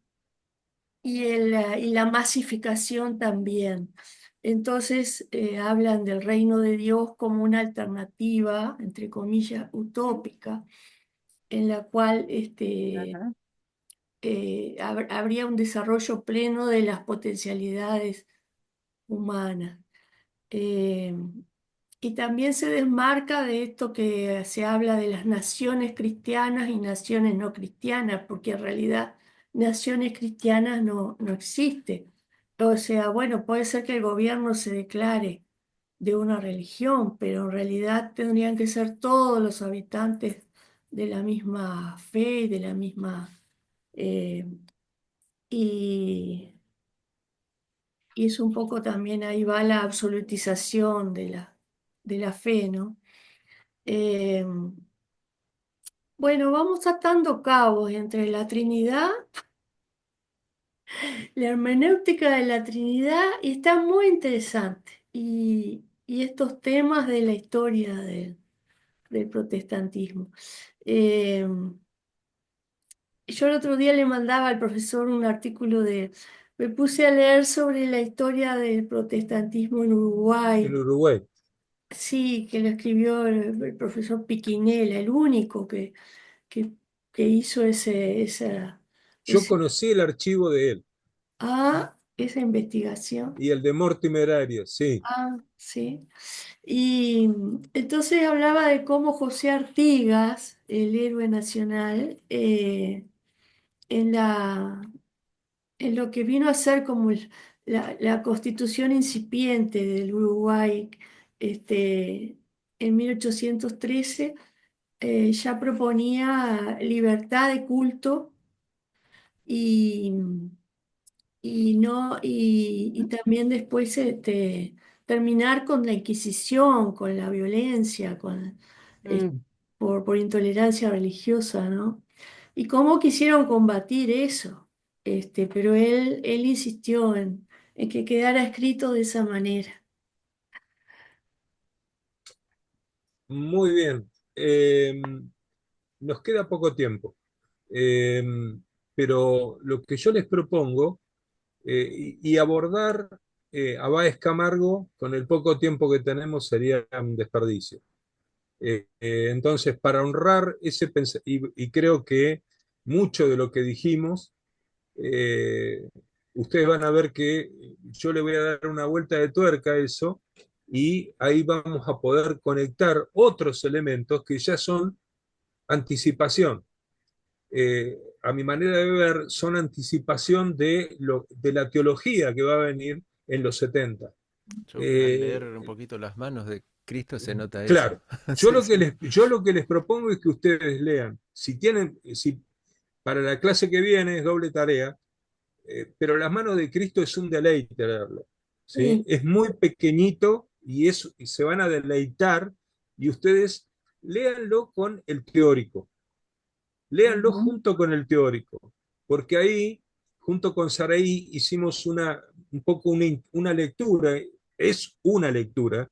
y la masificación también. Entonces, hablan del reino de Dios como una alternativa, entre comillas, utópica, en la cual Ajá. habría un desarrollo pleno de las potencialidades humanas. Eh, y también se desmarca de esto que se habla de las naciones cristianas y naciones no cristianas, porque en realidad naciones cristianas no existe. O sea, bueno, puede ser que el gobierno se declare de una religión, pero en realidad tendrían que ser todos los habitantes de la misma fe y de la misma... eh, y y es un poco también ahí va la absolutización de la fe, ¿no? Eh, bueno, vamos atando cabos entre la Trinidad, la hermenéutica de la Trinidad, y está muy interesante. Y estos temas de la historia del protestantismo. Eh, yo el otro día le mandaba al profesor un artículo me puse a leer sobre la historia del protestantismo en En Uruguay. Uruguay. Sí, que lo escribió el profesor Piquinela, el único que, que hizo Yo ese, conocí el archivo de él esa investigación. y el de Mortimer Arias, sí. Sí. Y entonces hablaba de cómo José Artigas, el héroe nacional, en en lo que vino a ser como la constitución incipiente del Uruguay, en 1813, ya proponía libertad de culto y, y no, y también después terminar con la Inquisición, con la violencia, eh, Mm, por intolerancia religiosa, ¿no? Y cómo quisieron combatir eso, pero él insistió en que quedara escrito de esa manera. muy bien. Nos queda poco tiempo. Eh, pero lo que yo les propongo, y abordar a Báez Camargo con el poco tiempo que tenemos sería un desperdicio. Entonces, para honrar ese pensamiento, y creo que mucho de lo que dijimos, eh, ustedes van a ver que yo le voy a dar una vuelta de tuerca a eso, y ahí vamos a poder conectar otros elementos que ya son anticipación. A mi manera de ver, son anticipación de la teología que va a venir en los 70. Yo al leer Eh, un poquito las manos de Cristo se nota eso. claro, Sí, sí. yo lo que les propongo es que ustedes lean. Si tienen, si para la clase que viene es doble tarea, pero las manos de Cristo es un deleite leerlo. ¿Sí? Sí. Es muy pequeñito y se van a deleitar, y ustedes léanlo con el teórico. Léanlo Ujú. junto con el teórico, porque ahí, junto con Saraí, hicimos un poco una lectura, es una lectura,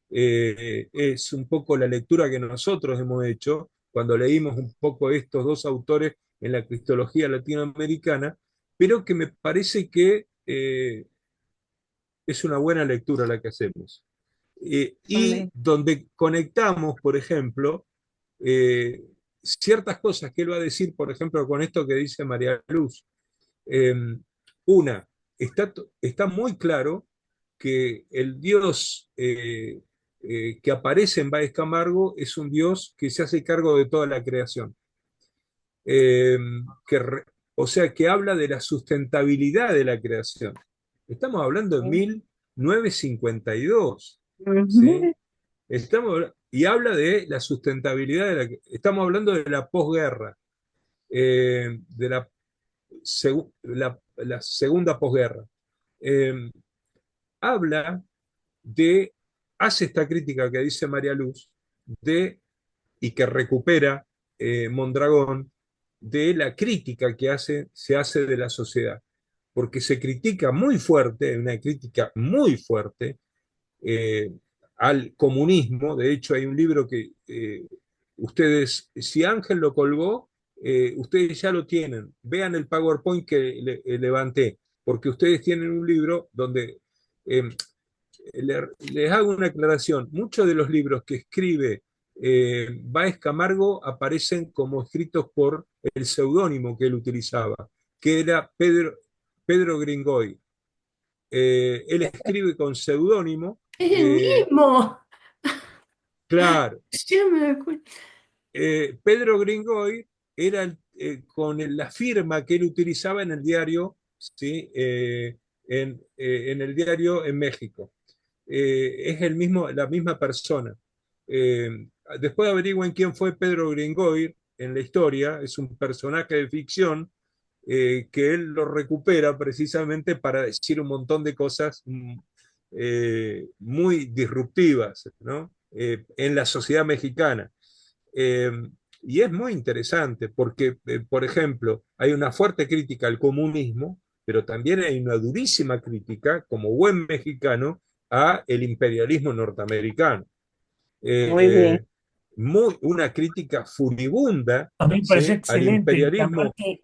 es un poco la lectura que nosotros hemos hecho cuando leímos un poco estos dos autores en la cristología latinoamericana, pero que me parece que es una buena lectura la que hacemos. Y Amén. donde conectamos, por ejemplo, eh, ciertas cosas que él va a decir, por ejemplo, con esto que dice María Luz. Eh, una, está muy claro que el Dios que aparece en Báez Camargo es un Dios que se hace cargo de toda la creación. Eh, que o sea, que habla de la sustentabilidad de la creación. Estamos hablando de 1952, ¿sí? Ujú. Y habla de la sustentabilidad estamos hablando de la posguerra, de la segunda posguerra. Eh, habla de, hace esta crítica que dice María Luz, y que recupera Mondragón, de la crítica que se hace de la sociedad. Porque se critica muy fuerte, una crítica muy fuerte, eh, al comunismo. De hecho, hay un libro que ustedes, si Ángel lo colgó, ustedes ya lo tienen. Vean el PowerPoint que levanté, porque ustedes tienen un libro donde eh, les hago una aclaración. Muchos de los libros que escribe Báez Camargo aparecen como escritos por el seudónimo que él utilizaba, que era Pedro Gringoy. Él escribe con seudónimo. Es el eh, mismo. claro, Yo me doy cuenta. Pedro Gringoy era con la firma que él utilizaba en el diario, ¿sí? En el diario en México. Es la misma persona. Eh, Después averigüen quién fue Pedro Gringoy en la historia, es un personaje de ficción, que él lo recupera precisamente para decir un montón de cosas muy disruptivas, ¿no? En la sociedad mexicana. Eh, y es muy interesante porque, por ejemplo, hay una fuerte crítica al comunismo, pero también hay una durísima crítica, como buen mexicano, a el imperialismo norteamericano. Muy bien. Una crítica furibunda, A mí me pareció ¿sí?, al excelente y imperialismo aparte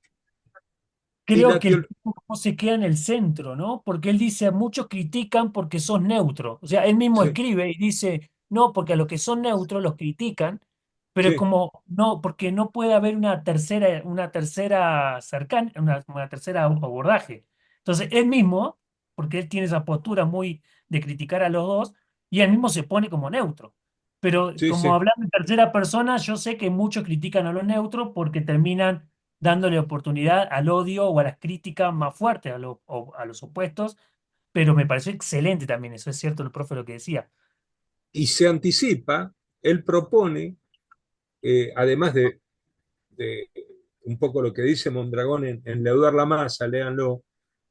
y creo la que el teología. tipo no se queda en el centro, ¿no? Porque él dice, muchos critican porque sos neutro. O sea, él mismo Sí, escribe y dice, no, porque a los que son neutros los critican, pero sí, como no, porque no puede haber una tercera cercana, una tercera abordaje. Entonces, él mismo, porque él tiene esa postura muy de criticar a los dos, y él mismo se pone como neutro. Pero sí, como sí. hablando en tercera persona, yo sé que muchos critican a los neutros porque terminan dándole oportunidad al odio o a las críticas más fuertes o a los opuestos, pero me pareció excelente también, eso es cierto el profe lo que decía. Y se anticipa, él propone, además de un poco lo que dice Mondragón en Leudar la Masa, léanlo,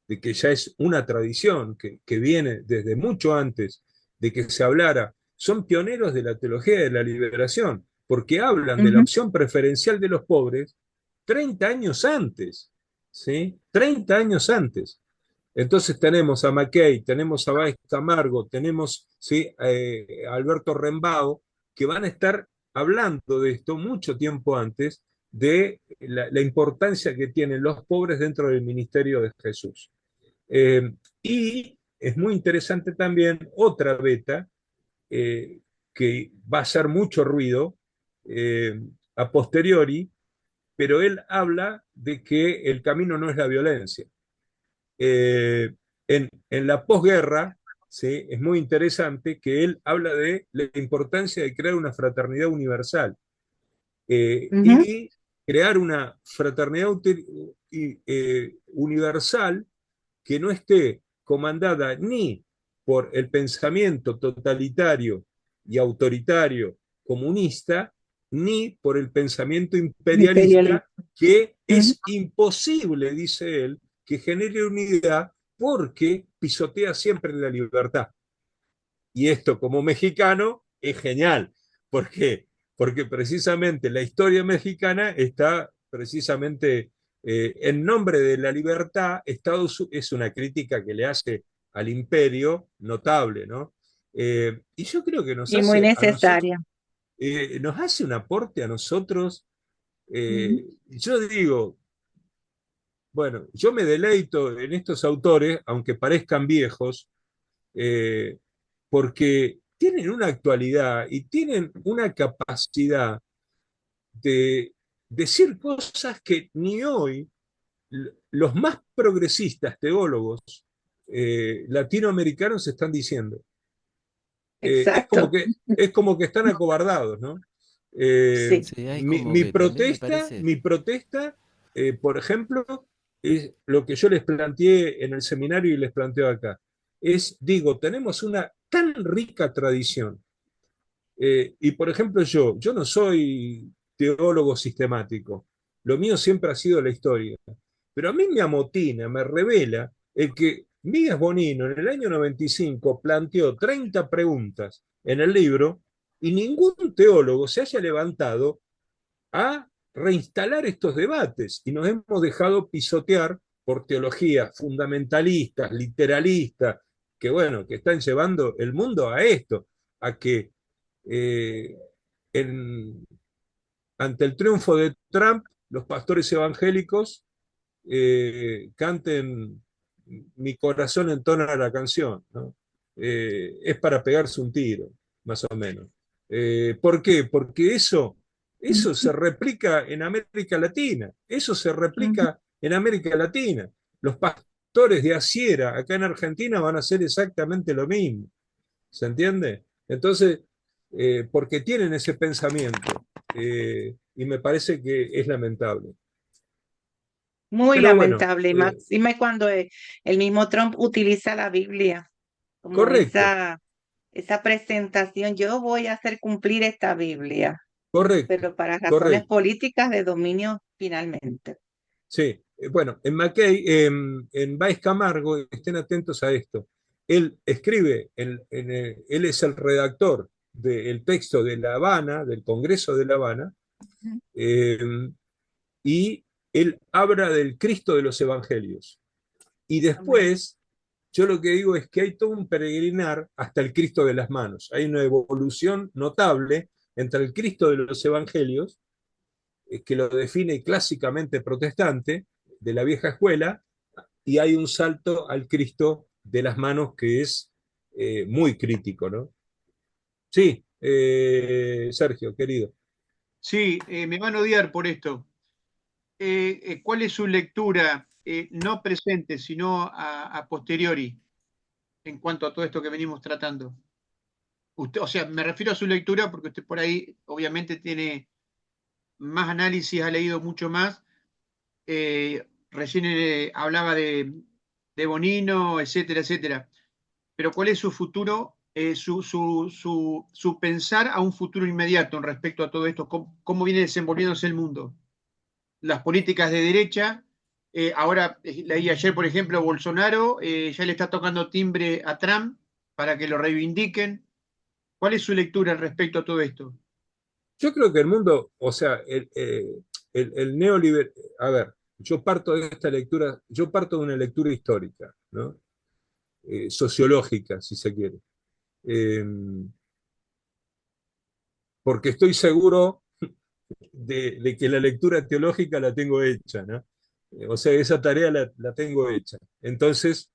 de que ya es una tradición que viene desde mucho antes de que se hablara. Son pioneros de la teología de la liberación, porque hablan de la Ujú. opción preferencial de los pobres 30 años antes, ¿sí? 30 años antes. Entonces tenemos a McKay, tenemos a Báez Camargo, tenemos, ¿sí?, a Alberto Rembao, que van a estar hablando de esto mucho tiempo antes de la importancia que tienen los pobres dentro del ministerio de Jesús. Eh, y es muy interesante también otra beta que va a hacer mucho ruido a posteriori, pero él habla de que el camino no es la violencia. En la posguerra, ¿sí?, es muy interesante que él habla de la importancia de crear una fraternidad universal Ujú. y crear una fraternidad universal que no esté comandada ni por el pensamiento totalitario y autoritario comunista, ni por el pensamiento imperialista, Imperialismo. que Ujú. es imposible, dice él, que genere unidad porque pisotea siempre la libertad. Y esto como mexicano es genial. ¿Por qué? Porque precisamente la historia mexicana está precisamente en nombre de la libertad. Estados es una crítica que le hace al imperio notable, ¿no? Y yo creo que nos Y muy hace a nosotros, necesaria. nos hace un aporte a nosotros. Ujú. Yo digo, bueno, yo me deleito en estos autores, aunque parezcan viejos, eh, porque tienen una actualidad y tienen una capacidad de decir cosas que ni hoy los más progresistas teólogos latinoamericanos están diciendo. Exacto. Es como que están acobardados, ¿no? Sí. Sí, hay como que también me parece. Mi protesta, por ejemplo, es lo que yo les planteé en el seminario y les planteo acá. Es, digo, tenemos una tan rica tradición. Y por ejemplo, yo no soy teólogo sistemático. Lo mío siempre ha sido la historia. Pero a mí me amotina, me revela el que Mígas Bonino en el año 95 planteó 30 preguntas en el libro y ningún teólogo se haya levantado a reinstalar estos debates y nos hemos dejado pisotear por teologías fundamentalistas, literalistas, que bueno, que están llevando el mundo a esto, a que eh, en, ante el triunfo de Trump, los pastores evangélicos canten Mi corazón entona la canción, ¿no? Es para pegarse un tiro, más o menos. ¿Por qué? Porque eso se replica en América Latina, eso se Ujú. replica en América Latina. Los pastores de Asiera acá en Argentina van a hacer exactamente lo mismo, ¿se entiende? Entonces, porque tienen ese pensamiento y me parece que es lamentable. Muy Pero bueno, lamentable, y máxime cuando el mismo Trump utiliza la Biblia como correcto, esa presentación. Yo voy a hacer cumplir esta Biblia, correcto, pero para razones correcto. políticas de dominio finalmente. Sí, Bueno, en Mackay, en Baez Camargo, estén atentos a esto. Él escribe, él es el redactor del texto de La Habana, del Congreso de La Habana, eh, y él habla del Cristo de los Evangelios. Y Amén. después, yo lo que digo es que hay todo un peregrinar hasta el Cristo de las manos. Hay una evolución notable entre el Cristo de los Evangelios, que lo define clásicamente protestante, de la vieja escuela, y hay un salto al Cristo de las manos que es muy crítico, ¿no? Sí, Sergio, querido. Sí, me van a odiar por esto. ¿Cuál es su lectura, no presente, sino a posteriori, en cuanto a todo esto que venimos tratando? Usted, o sea, me refiero a su lectura porque usted por ahí obviamente tiene más análisis, ha leído mucho más. Recién hablaba de Bonino, etcétera, etcétera. Pero ¿cuál es su futuro, su pensar a un futuro inmediato en respecto a todo esto? ¿Cómo viene desenvolviéndose el mundo? Las políticas de derecha, ahora leí ayer, por ejemplo, Bolsonaro ya le está tocando timbre a Trump para que lo reivindiquen. ¿Cuál es su lectura respecto a todo esto? Yo creo que el mundo, o sea, el neoliberal, a ver, yo parto de esta lectura, yo parto de una lectura histórica, ¿no? Sociológica, si se quiere. Eh, Porque estoy seguro de que la lectura teológica la tengo hecha, ¿no? O sea, esa tarea la tengo hecha. Entonces,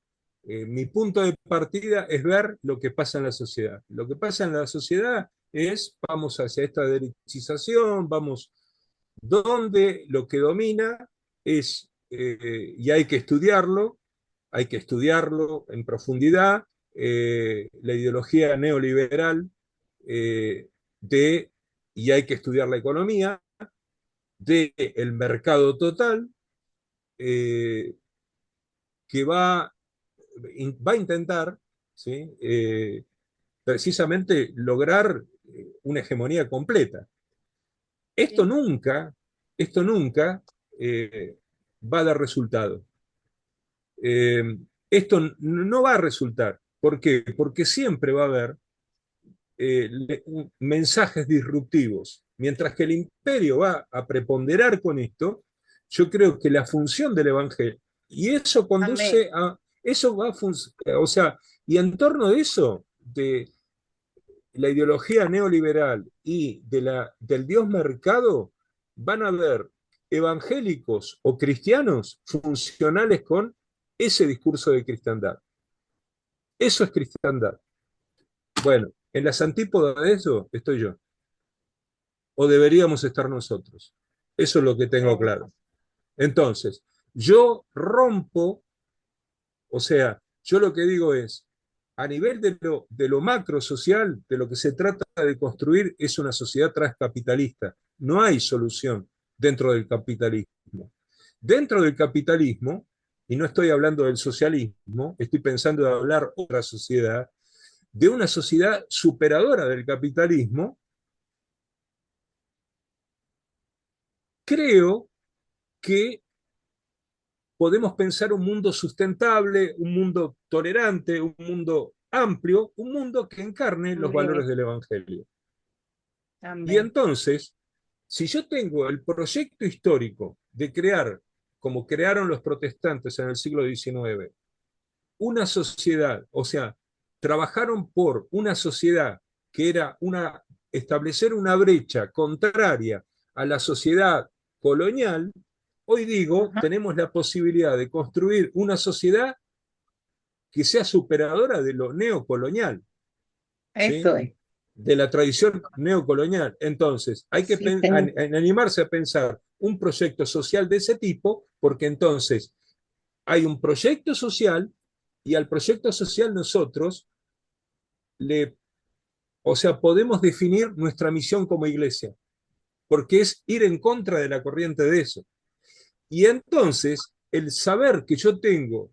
mi punto de partida es ver lo que pasa en la sociedad. Lo que pasa en la sociedad es, vamos hacia esta derechización, vamos, donde lo que domina es, y hay que estudiarlo en profundidad, la ideología neoliberal de, y hay que estudiar la economía, del mercado total, eh, que va a intentar, ¿sí? Precisamente lograr una hegemonía completa. Esto Sí. nunca, esto nunca va a dar resultado. Eh, Esto no va a resultar. ¿Por qué? Porque siempre va a haber mensajes disruptivos. Mientras que el imperio va a preponderar con esto, yo creo que la función del evangelio, y eso Amén. conduce a, eso va a funcionar, o sea, y en torno de eso, de la ideología neoliberal y del Dios mercado, van a haber evangélicos o cristianos funcionales con ese discurso de cristiandad. Eso es cristiandad. Bueno, en las antípodas de eso estoy yo. O deberíamos estar nosotros. Eso es lo que tengo claro. Entonces, yo rompo, o sea, yo lo que digo es, a nivel de lo macro social, de lo que se trata de construir es una sociedad transcapitalista. No hay solución dentro del capitalismo. Dentro del capitalismo, y no estoy hablando del socialismo, estoy pensando de hablar otra sociedad, de una sociedad superadora del capitalismo, creo que podemos pensar un mundo sustentable, un mundo tolerante, un mundo amplio, un mundo que encarne los valores Amén. del Evangelio. Y Amén. entonces, si yo tengo el proyecto histórico de crear, como crearon los protestantes en el siglo XIX, una sociedad, o sea, trabajaron por una sociedad que era establecer una brecha contraria a la sociedad colonial, hoy digo, Ajá. tenemos la posibilidad de construir una sociedad que sea superadora de lo neocolonial, ¿sí? Eso es. De la tradición neocolonial. Entonces, hay que Sí, señor. animarse a pensar un proyecto social de ese tipo, porque entonces hay un proyecto social y al proyecto social nosotros le, o sea, podemos definir nuestra misión como iglesia, porque es ir en contra de la corriente de eso. Y entonces, el saber que yo tengo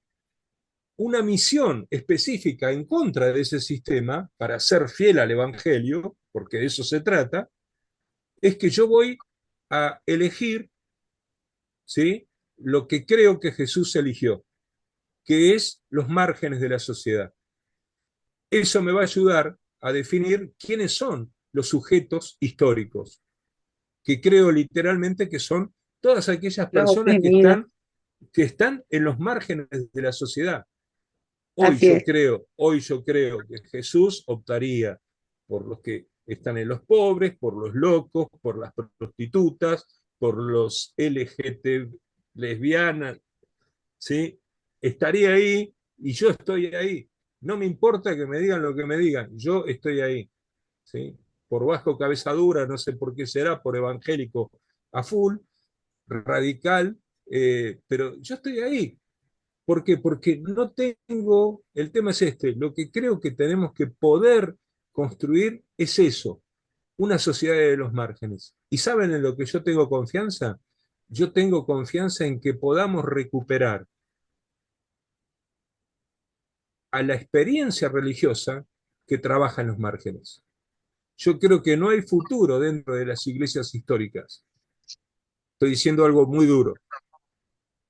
una misión específica en contra de ese sistema, para ser fiel al Evangelio, porque de eso se trata, es que yo voy a elegir, ¿sí? lo que creo que Jesús eligió, que es los márgenes de la sociedad. Eso me va a ayudar a definir quiénes son los sujetos históricos, que creo literalmente que son todas aquellas Los personas oprimidos, que están en los márgenes de la sociedad. así es. Hoy yo creo que Jesús optaría por los que están en los pobres, por los locos, por las prostitutas, por los LGBT lesbianas, ¿sí? Estaría ahí y yo estoy ahí. No me importa que me digan lo que me digan, yo estoy ahí, ¿sí? Por bajo cabeza dura, no sé por qué será, por evangélico a full, radical, pero yo estoy ahí. ¿Por qué? Porque no tengo, el tema es este, lo que creo que tenemos que poder construir es eso, una sociedad de los márgenes. ¿Y saben en lo que yo tengo confianza? Yo tengo confianza en que podamos recuperar a la experiencia religiosa que trabaja en los márgenes. Yo creo que no hay futuro dentro de las iglesias históricas. Estoy diciendo algo muy duro.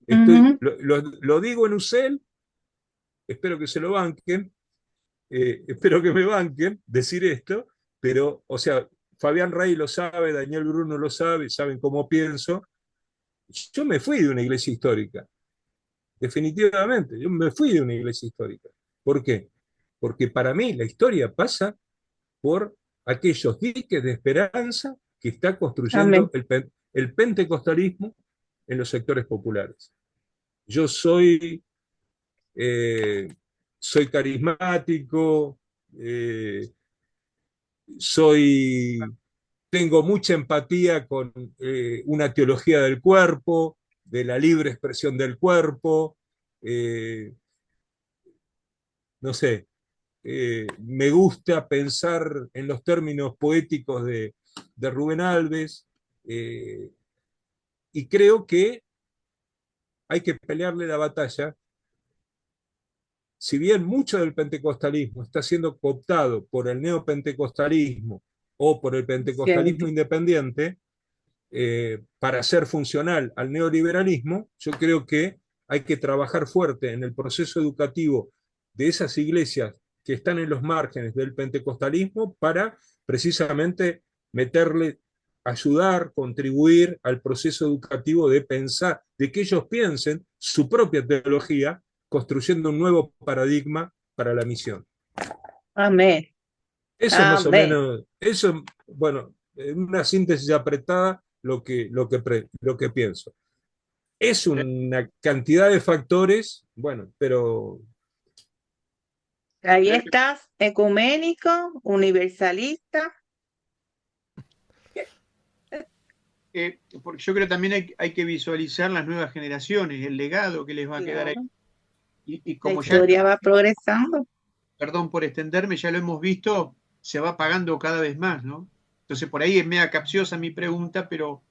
Ujú. Lo digo en UCEL, espero que se lo banquen, espero que me banquen decir esto, pero, o sea, Fabián Rey lo sabe, Daniel Bruno lo sabe, saben cómo pienso. Yo me fui de una iglesia histórica, definitivamente, yo me fui de una iglesia histórica. ¿Por qué? Porque para mí la historia pasa por aquellos diques de esperanza que está construyendo Amén. el pentecostalismo en los sectores populares. Yo soy, eh, soy carismático, eh, soy, tengo mucha empatía con una teología del cuerpo, de la libre expresión del cuerpo, eh, no sé, me gusta pensar en los términos poéticos de Rubén Alves, eh, y creo que hay que pelearle la batalla. Si bien mucho del pentecostalismo está siendo cooptado por el neopentecostalismo o por el pentecostalismo Cierto. independiente, para ser funcional al neoliberalismo, yo creo que hay que trabajar fuerte en el proceso educativo de esas iglesias que están en los márgenes del pentecostalismo para precisamente meterle, ayudar, contribuir al proceso educativo de pensar, de que ellos piensen su propia teología, construyendo un nuevo paradigma para la misión. Amén. Eso es más o Amén. menos, eso, bueno, en una síntesis apretada, lo que pienso. Es una cantidad de factores, bueno, pero Ahí estás, ecuménico, universalista. Porque yo creo también hay que visualizar las nuevas generaciones, el legado que les va a quedar ahí. Claro. Y La como ya, historia va progresando. perdón por extenderme, ya lo hemos visto, se va pagando cada vez más, ¿no? Entonces por ahí es media capciosa mi pregunta, pero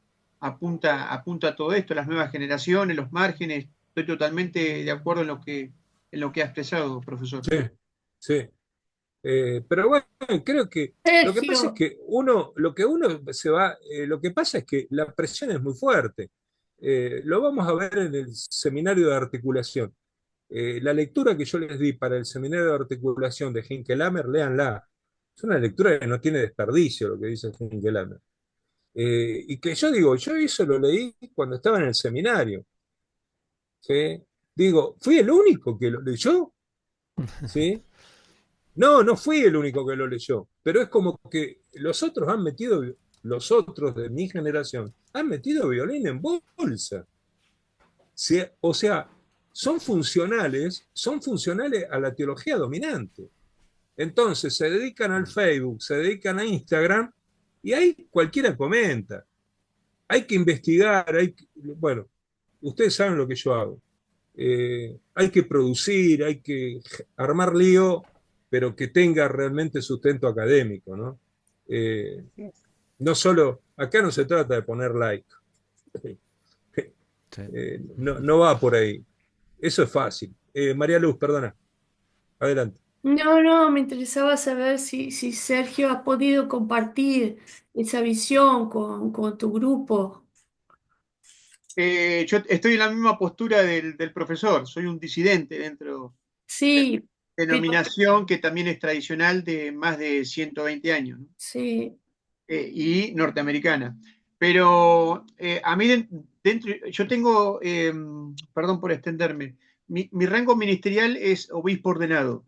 apunta a todo esto, las nuevas generaciones, los márgenes. Estoy totalmente de acuerdo en lo que ha expresado, profesor. sí, sí. Pero bueno, creo que lo que pasa es Sergio, que lo que uno se va, lo que pasa es que la presión es muy fuerte. Lo vamos a ver en el seminario de articulación. La lectura que yo les di para el seminario de articulación de Hinkelhammer, léanla. Es una lectura que no tiene desperdicio lo que dice Hinkelhammer. Y que yo digo, yo eso lo leí cuando estaba en el seminario. ¿Sí? Digo, ¿fui el único que lo leyó? ¿Sí? No, no fui el único que lo leyó, pero es como que los otros de mi generación, han metido violín en bolsa. ¿Sí? O sea, son funcionales a la teología dominante. Entonces se dedican al Facebook, se dedican a Instagram y ahí cualquiera comenta. Hay que investigar, bueno, ustedes saben lo que yo hago. Hay que producir, hay que armar lío, pero que tenga realmente sustento académico, ¿no? Eh, no solo, acá no se trata de poner like, Sí. no, no va por ahí. Eso es fácil. María Luz, perdona, adelante. no, no, me interesaba saber si Sergio ha podido compartir esa visión con tu grupo. Yo estoy en la misma postura del profesor, soy un disidente dentro de Sí, la pero denominación que también es tradicional de más de 120 años, ¿no? sí, Y norteamericana. Pero a mí dentro, yo tengo, perdón por extenderme, mi rango ministerial es obispo ordenado,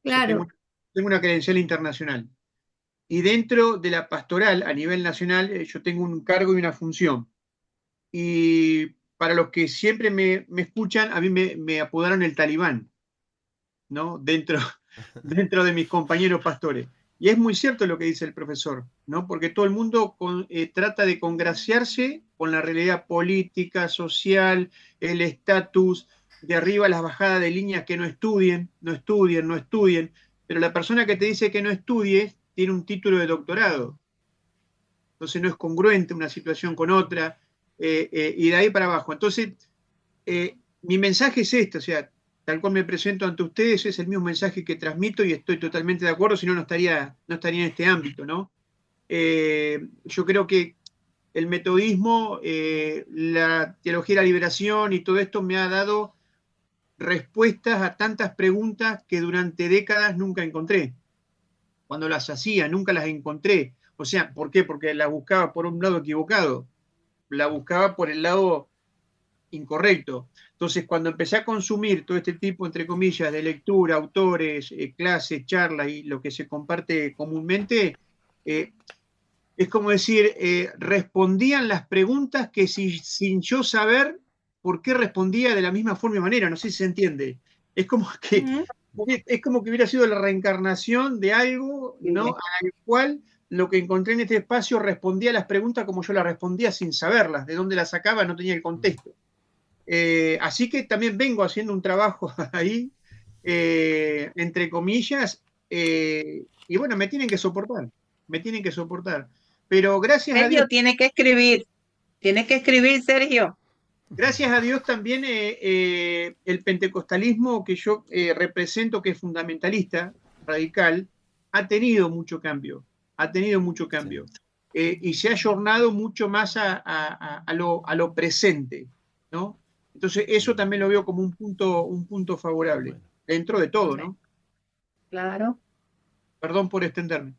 o sea, claro, tengo una credencial internacional. Y dentro de la pastoral a nivel nacional, yo tengo un cargo y una función. Y para los que siempre me escuchan, a mí me apodaron el talibán, ¿no? Dentro de mis compañeros pastores. Y es muy cierto lo que dice el profesor, ¿no? Porque todo el mundo trata de congraciarse con la realidad política, social, el estatus, de arriba las bajadas de líneas que no estudien, no estudien, no estudien. Pero la persona que te dice que no estudies tiene un título de doctorado. Entonces no es congruente una situación con otra, y de ahí para abajo. Entonces, mi mensaje es este, o sea, tal cual me presento ante ustedes, es el mismo mensaje que transmito y estoy totalmente de acuerdo, si no, no estaría en este ámbito, ¿no? Yo creo que el metodismo, la teología de la liberación y todo esto me ha dado respuestas a tantas preguntas que durante décadas nunca encontré. Cuando las hacía, nunca las encontré. O sea, ¿por qué? Porque las buscaba por un lado equivocado, la buscaba por el lado incorrecto. Entonces, cuando empecé a consumir todo este tipo, entre comillas, de lectura, autores, clases, charlas y lo que se comparte comúnmente, es como decir, respondían las preguntas que sin yo saber por qué respondía de la misma forma y manera, no sé si se entiende. Es como que, es como que hubiera sido la reencarnación de algo, ¿no? Al cual lo que encontré en este espacio respondía a las preguntas como yo las respondía sin saberlas, de dónde las sacaba, no tenía el contexto. Así que también vengo haciendo un trabajo ahí, entre comillas, y bueno, me tienen que soportar. Pero Sergio, tiene que escribir, Sergio. gracias a Dios también el pentecostalismo que yo represento, que es fundamentalista, radical, ha tenido mucho cambio, ha tenido mucho cambio. Y se ha ayornado mucho más a lo presente, ¿no? Entonces, eso también lo veo como un punto favorable, Bueno, dentro de todo, ¿no? Claro, Perdón por extenderme.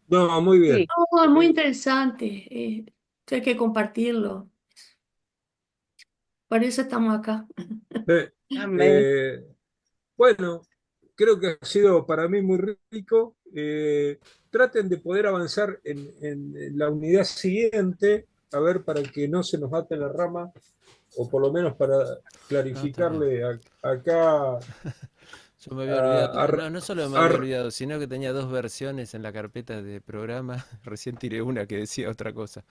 No, muy bien. sí. no, es muy Eh, interesante, hay que compartirlo, por eso estamos acá. eh, Amén. eh, bueno, creo que ha sido para mí muy rico. Traten de poder avanzar en la unidad siguiente, a ver, para que no se nos ate la rama, o por lo menos para no, está bien. clarificarle acá Yo me había a, olvidado. a- No, no solo me había a- olvidado, sino que tenía dos versiones en la carpeta de programa. Recién tiré una que decía otra cosa.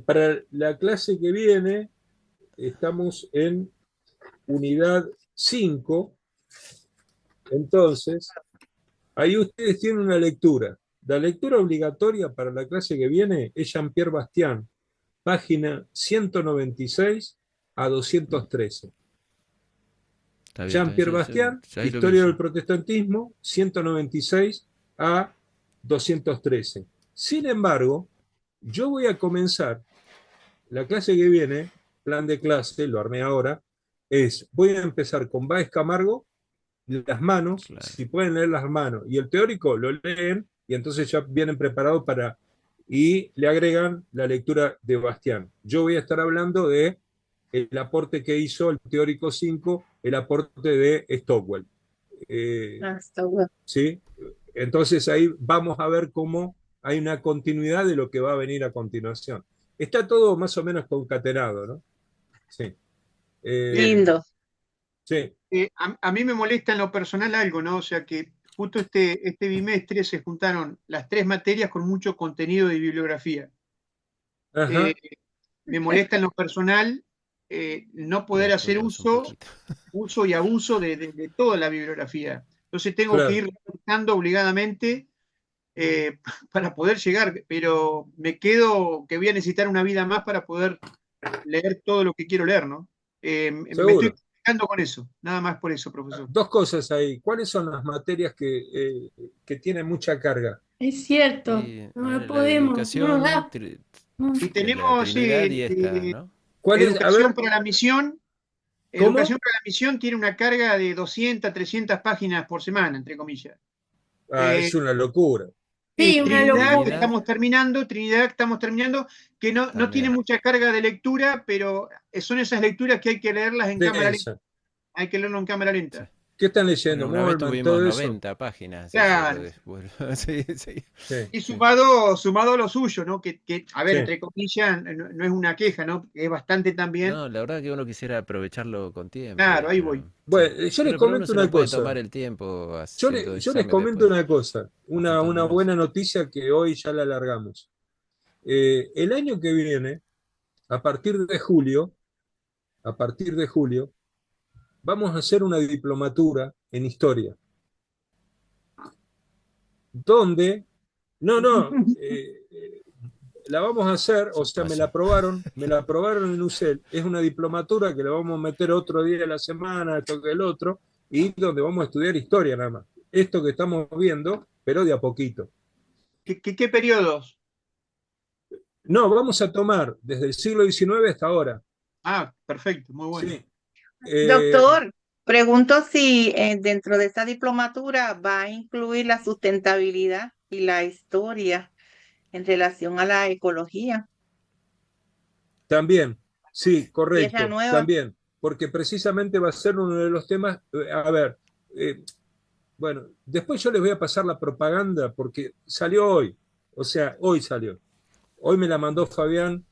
para la clase que viene. Estamos en unidad 5. Entonces, ahí ustedes tienen una lectura. La lectura obligatoria para la clase que viene es Jean-Pierre Bastián, página 196 a 213. Está bien, está bien. Jean-Pierre Bastián, Ya ahí lo vi Historia yo. del Protestantismo, 196 a 213. Sin embargo, yo voy a comenzar la clase que viene, plan de clase, lo armé ahora, voy a empezar con Báez Camargo, las manos, Claro. si pueden leer las manos, y el teórico lo leen, y entonces ya vienen preparados y le agregan la lectura de Bastián. Yo voy a estar hablando de el aporte que hizo el teórico 5, el aporte de Stockwell. Está bueno. ¿Sí? Entonces ahí vamos a ver cómo hay una continuidad de lo que va a venir a continuación. Está todo más o menos concatenado, ¿no? Sí. Bien. Lindo. Sí. A mí me molesta en lo personal algo, ¿no? O sea que justo este bimestre se juntaron las tres materias con mucho contenido de bibliografía. Eh, Ajá. Me molesta en lo personal no Y poder hacer apurarse un poquito. uso y abuso de toda la bibliografía. Entonces tengo que Claro. ir buscando obligadamente para poder llegar, pero me quedo que voy a necesitar una vida más para poder leer todo lo que quiero leer, ¿no? Me estoy Seguro. complicando con eso, nada más por eso, profesor. Dos cosas ahí. ¿Cuáles son las materias que tienen mucha carga? Es cierto, Y no lo la podemos, no nos dedicación, da. Y de la tenemos, Trinidad sí, y esta, ¿no? ¿Cuál es? A educación ver, para la misión. ¿cómo? Educación para la misión tiene una carga de 200, 300 páginas por semana, entre comillas. Ah, Eh, es una locura. Sí, una Trinidad, locura. Trinidad Trinidad, estamos terminando, que no tiene también. mucha carga de lectura, pero son esas lecturas que hay que leerlas en cámara lenta. Densa. Hay que leerlo en cámara Sí. lenta. ¿Qué están Bueno, leyendo? una vez Molman, tuvimos todo eso. 90 páginas, eso lo Claro. de... bueno, sí, sí. Sí, Y sí, sumado a lo suyo, ¿no? A ver, sí. entre comillas, no es una queja, ¿no? Es bastante también. No, la verdad que uno quisiera aprovecharlo con Claro, tiempo, ahí pero voy. sí. Bueno, yo les Pero uno comento se lo una puede cosa. tomar el tiempo Yo, haciendo yo les examen comento después, una cosa, una apuntando más. buena noticia que hoy ya la alargamos. El año que viene, a partir de julio, a partir de julio, vamos a hacer una diplomatura en historia, donde, no, no, la vamos a hacer, o sea, Vaya. me la aprobaron en UCEL, es una diplomatura que le vamos a meter otro día de la semana, esto que el otro, y donde vamos a estudiar historia nada más. Esto que estamos viendo, pero de a poquito. ¿Qué periodos? No, vamos a tomar desde el siglo XIX hasta ahora. Ah, perfecto, muy bueno. Sí. Eh, Doctor, pregunto si dentro de esta diplomatura va a incluir la sustentabilidad y la historia en relación a la ecología. También, sí, Tierra correcto, Nueva. también, porque precisamente va a ser uno de los temas, a ver, bueno, después yo les voy a pasar la propaganda porque salió hoy, o sea, hoy salió. Hoy me la mandó Fabián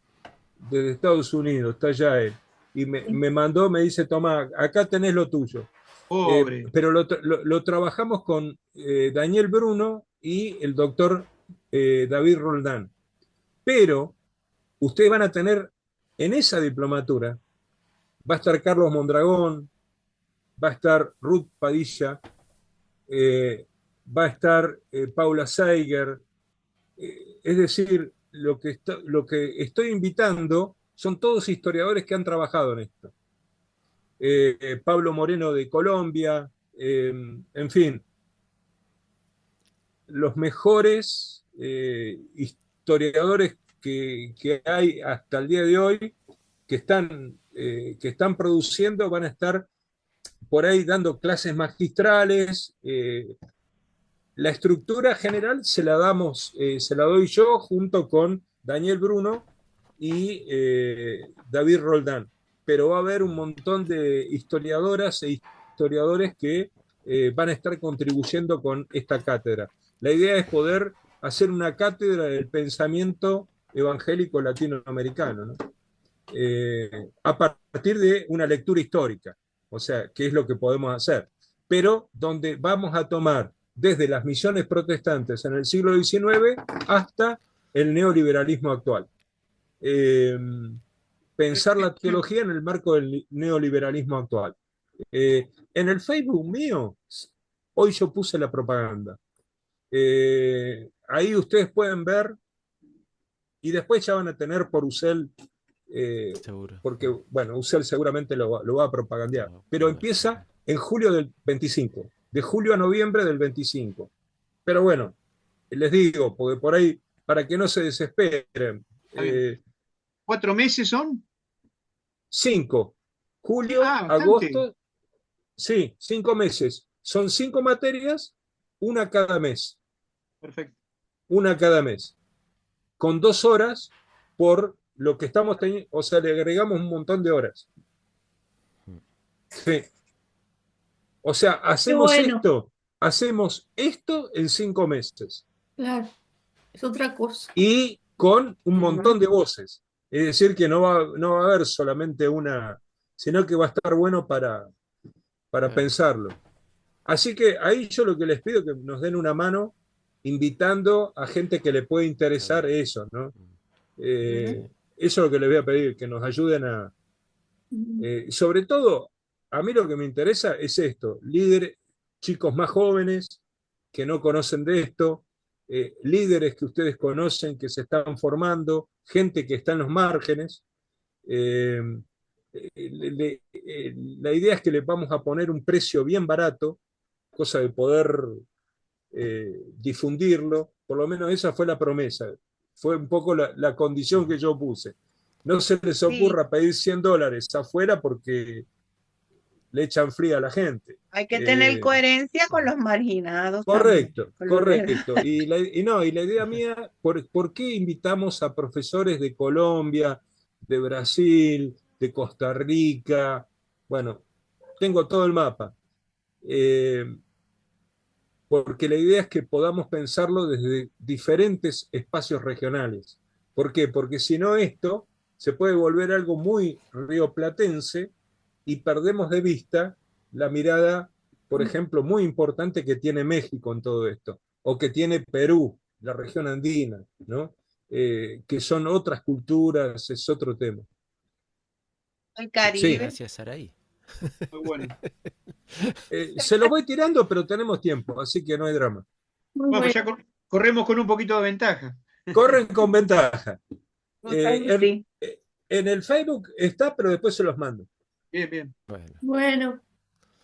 desde Estados Unidos, está allá él. Y me mandó, me dice, toma, acá tenés lo tuyo. Pobre. Pero lo trabajamos con Daniel Bruno y el doctor David Roldán. Pero ustedes van a tener en esa diplomatura, va a estar Carlos Mondragón, va a estar Ruth Padilla, va a estar Paula Seiger, es decir, lo que estoy invitando son todos historiadores que han trabajado en esto. Pablo Moreno de Colombia, en fin, los mejores historiadores que hay hasta el día de hoy que están produciendo van a estar por ahí dando clases magistrales. La estructura general se la doy yo junto con Daniel Bruno y David Roldán, pero va a haber un montón de historiadoras e historiadores que van a estar contribuyendo con esta cátedra. La idea es poder hacer una cátedra del pensamiento evangélico latinoamericano, ¿no? A partir de una lectura histórica, o sea, qué es lo que podemos hacer, pero donde vamos a tomar desde las misiones protestantes en el siglo XIX hasta el neoliberalismo actual. Eh, Pensar la teología en el marco del neoliberalismo actual. En el Facebook mío, hoy yo puse la propaganda. Ahí ustedes pueden ver y después ya van a tener por UCEL, Seguro. porque, bueno, UCEL seguramente lo va a propagandear, No, pero no, no, sí. empieza en julio del 25, de julio a noviembre del 25. Pero bueno, les digo, porque por ahí, para que no se desesperen, Está bien. 4 meses son. 5, julio, Bastante. agosto, sí, 5 meses. Son 5 materias, una cada mes, Perfecto. una cada mes, con 2 horas por lo que estamos teniendo, o sea, le agregamos un montón de horas. Sí. O sea, Qué bueno, hacemos esto en 5 meses claro, es otra cosa. y con un Ujú. montón de voces. Es decir, que no va a haber solamente una, sino que va a estar bueno para Claro. pensarlo. Así que ahí yo lo que les pido es que nos den una mano invitando a gente que le puede interesar Claro. eso, ¿no? Ujú. Sí. Eso es lo que les voy a pedir, que nos ayuden a, sobre todo, a mí lo que me interesa es esto, líderes, chicos más jóvenes que no conocen de esto, líderes que ustedes conocen que se están formando, gente que está en los márgenes. Eh, la idea es que le vamos a poner un precio bien barato, cosa de poder difundirlo, por lo menos esa fue la promesa. Fue un poco la condición que yo puse. No se les Sí, ocurra pedir $100 afuera porque le echan fría a la gente. hay que tener Eh, coherencia con los marginados también, Correcto, con los demás. correcto. Y la idea mía, ¿por qué invitamos a profesores de Colombia, de Brasil, de Costa Rica? Bueno, tengo todo el mapa. Eh, Porque la idea es que podamos pensarlo desde diferentes espacios regionales. ¿Por qué? Porque si no esto se puede volver algo muy rioplatense y perdemos de vista la mirada, por ejemplo, muy importante que tiene México en todo esto, o que tiene Perú, la región andina, ¿no? Que son otras culturas, es otro tema. El Sí, Caribe. Gracias, Saraí. Muy bueno. se lo voy tirando, pero tenemos tiempo, así que no hay drama. Muy Bueno, pues bueno. ya corremos con un poquito de ventaja. Corren con ventaja. Ay, sí. En el Facebook está, pero después se los mando. Bien, bien. Bueno, Bueno,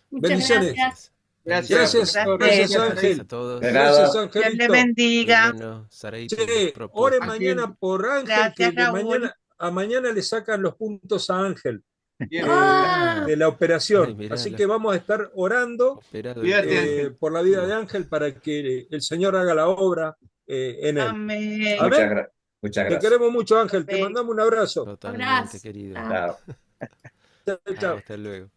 muchas Bendiciones. gracias. Gracias. Gracias, Gracias. gracias Gracias, Ángel. gracias a todos. De Gracias nada. Dios le Angelito. Y bendiga. bueno, Saraí, tu Che, oren propuesta. mañana por Ángel, Gracias, que de Raúl. mañana le sacan los puntos a Ángel Bien. Ah, de la Ay, operación. mirá, Así que vamos a estar orando operado Cuídate, el Ángel. por la vida de Ángel para que el Señor haga la obra en él. Amén. Amén. Muchas Te gracias. queremos mucho, Ángel. Te Amén. mandamos un abrazo. Totalmente, abrazo. querido. Ah. Chao. Chao, chao. Hasta luego.